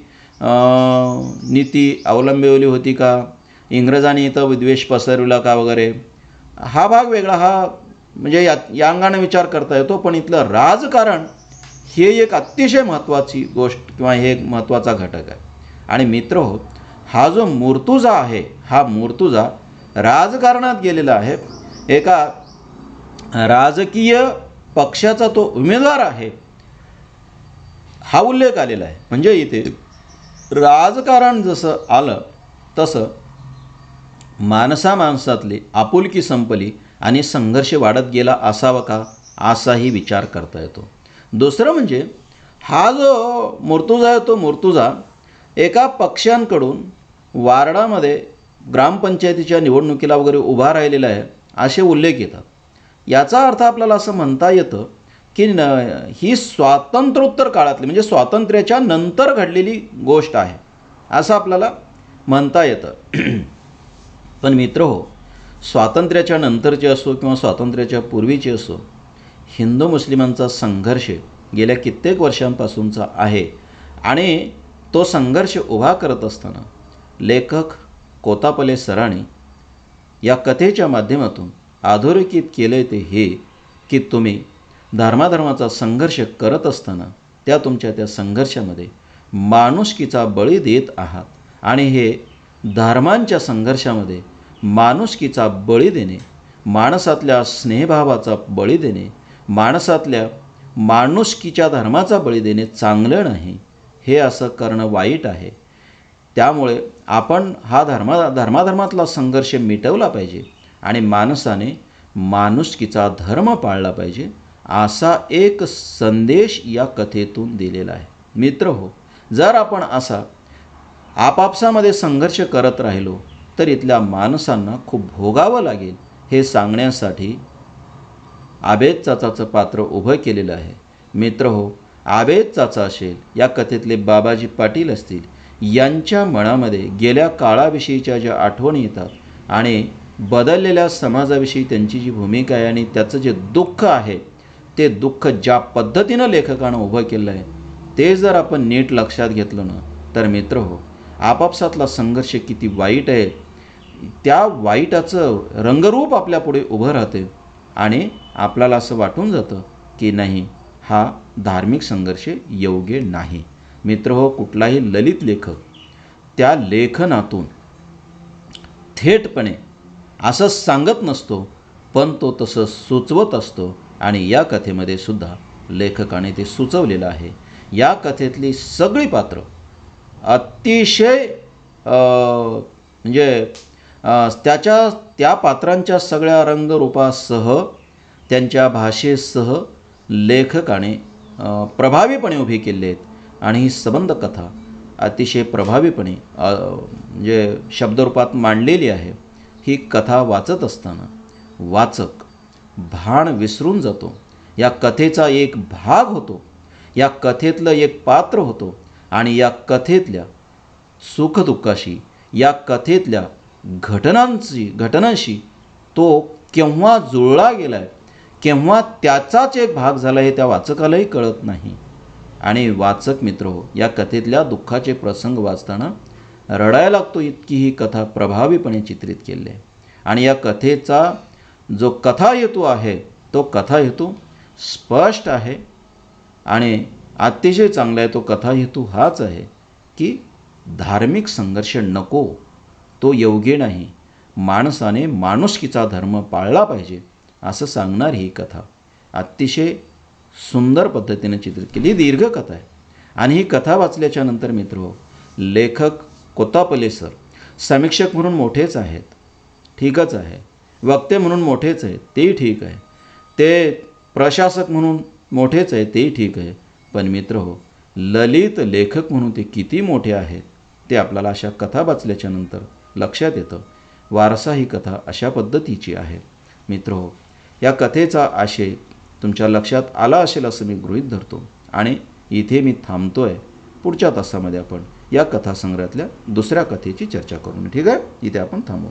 A: नीती अवलंबवली होती का, इंग्रजांनी इथं विद्वेष पसरविला का वगैरे, हा भाग वेगळा. हा म्हणजे या अंगाने विचार करता येतो. पण इथलं राजकारण हे एक अतिशय महत्त्वाची गोष्ट किंवा हे एक महत्त्वाचा घटक आहे. आणि मित्र हो, हा जो मुर्तुजा आहे, हा मुर्तुजा राजकारणात गेलेला आहे, एका राजकीय पक्षाचा तो उमेदवार आहे, हा उल्लेख आलेला आहे. म्हणजे इथे राजकारण जसं आलं तसं माणसामाणसातली आपुलकी संपली आणि संघर्ष वाढत गेला असावा का, असाही विचार करता येतो. दुसरं म्हणजे हा जो मुर्तुजा आहे तो मुर्तुजा एका पक्षांकडून वार्डामध्ये ग्रामपंचायतीच्या निवडणुकीला वगैरे उभा राहिलेला आहे असे उल्लेख येतात. याचा अर्थ आपल्याला असं म्हणता येतं की ही स्वातंत्र्योत्तर काळातली म्हणजे स्वातंत्र्याच्या नंतर घडलेली गोष्ट आहे असं आपल्याला म्हणता येतं. पण मित्रहो, स्वातंत्र्याच्या नंतरची असो किंवा स्वातंत्र्याच्या पूर्वीची असो, हिंदू मुस्लिमांचा संघर्ष गेल्या कित्येक वर्षांपासूनचा आहे. आणि तो संघर्ष उभा करत असताना लेखक कोत्तापल्ले सरांनी या कथेच्या माध्यमातून अधोरेखित केले ते हे की तुम्ही धर्माधर्माचा संघर्ष करत असताना त्या संघर्षामध्ये माणुसकीचा बळी देत आहात. आणि हे धर्मांच्या संघर्षामध्ये माणुसकीचा बळी देणे, माणसातल्या स्नेहभावाचा बळी देणे, माणसातल्या माणुसकीच्या धर्माचा बळी देणे चांगलं नाही. हे असं करणं वाईट आहे. त्यामुळे आपण हा धर्माधर्मातला संघर्ष मिटवला पाहिजे आणि माणसाने माणुसकीचा धर्म पाळला पाहिजे, असा एक संदेश या कथेतून दिलेला आहे. मित्रहो, जर आपण असा आपापसामध्ये संघर्ष करत राहिलो तर इथल्या माणसांना खूप भोगावं लागेल. हे सांगण्यासाठी आबेद चाचाचं पात्र उभं केलेलं आहे. मित्रहो, आबेद चाचा असेल, या कथेतले बाबाजी पाटील असतील, यांच्या मनामध्ये गेल्या काळाविषयीच्या ज्या आठवणी येतात आणि बदललेल्या समाजाविषयी त्यांची जी भूमिका आहे आणि त्याचं जे दुःख आहे, ते दुःख ज्या पद्धतीनं लेखकानं उभं केलं आहे ते जर आपण नीट लक्षात घेतलं ना तर मित्रहो, आपापसातला संघर्ष किती वाईट आहे त्या वाईटाचं रंगरूप आपल्यापुढे उभं राहते आणि आपल्याला असं वाटून जातं की नाही, हा धार्मिक संघर्ष योग्य नाही. मित्रहो, कुठलाही ललित लेखक त्या लेखनातून थेटपणे असं सांगत नसतो, पण तो तसं सुचवत असतो. आणि या कथेमध्ये सुद्धा लेखकाने ते सुचवलेलं आहे. या कथेतली सगळी पात्र अतिशय म्हणजे त्या पात्रांच्या सगळ्या रंगरूपासह, त्यांच्या भाषेसह लेखकाने प्रभावीपणे उभी केले आहेत. आणि ही संबंध कथा अतिशय प्रभावीपणे म्हणजे शब्दरूपात मांडलेली आहे. ही कथा वाचत असताना वाचक भान विसरून जातो, या कथेचा एक भाग होतो, या कथेतलं एक पात्र होतो आणि या कथेतल्या सुखदुःखाशी, या कथेतल्या घटनांशी तो केव्हा जुळला गेला आहे, केव्हा त्याचाच एक भाग झाला आहे त्या वाचकालाही कळत नाही. आणि वाचक मित्रहो, या कथेतल्या दुःखाचे प्रसंग वाचताना रडायला लागतो, इतकी ही कथा प्रभावीपणे चित्रित केली आहे. आणि या कथेचा जो कथाहेतू आहे तो कथाहेतू स्पष्ट आहे आणि अतिशय चांगला आहे. तो कथाहेतू हाच आहे की धार्मिक संघर्ष नको, तो योग्य नाही, माणसाने माणुसकीचा धर्म पाळला पाहिजे असं सांगणारी ही कथा अतिशय सुंदर पद्धतीने चित्रित केली. दीर्घ कथा आहे आणि ही कथा वाचल्याच्या नंतर मित्रहो, लेखक कोत्तापल्ले सर समीक्षक म्हणून मोठेच आहेत, ठीकच आहे, वक्ते म्हणून मोठेच आहेत, तेही ठीक आहे, ते प्रशासक म्हणून मोठेच आहे, तेही ठीक आहे. पण मित्रहो, ललित लेखक म्हणून ते किती मोठे आहेत ते आपल्याला अशा कथा वाचल्याच्या नंतर लक्षात येतं. वारसा ही कथा अशा पद्धतीची आहे. मित्रहो, या कथेचा आशय तुमच्या लक्षात आला असेल असं मी गृहीत धरतो आणि इथे मी थांबतो आहे. पुढच्या तासामध्ये आपण या कथासंग्रहातल्या दुसऱ्या कथेची चर्चा करू. ठीक आहे, इथे आपण थांबू.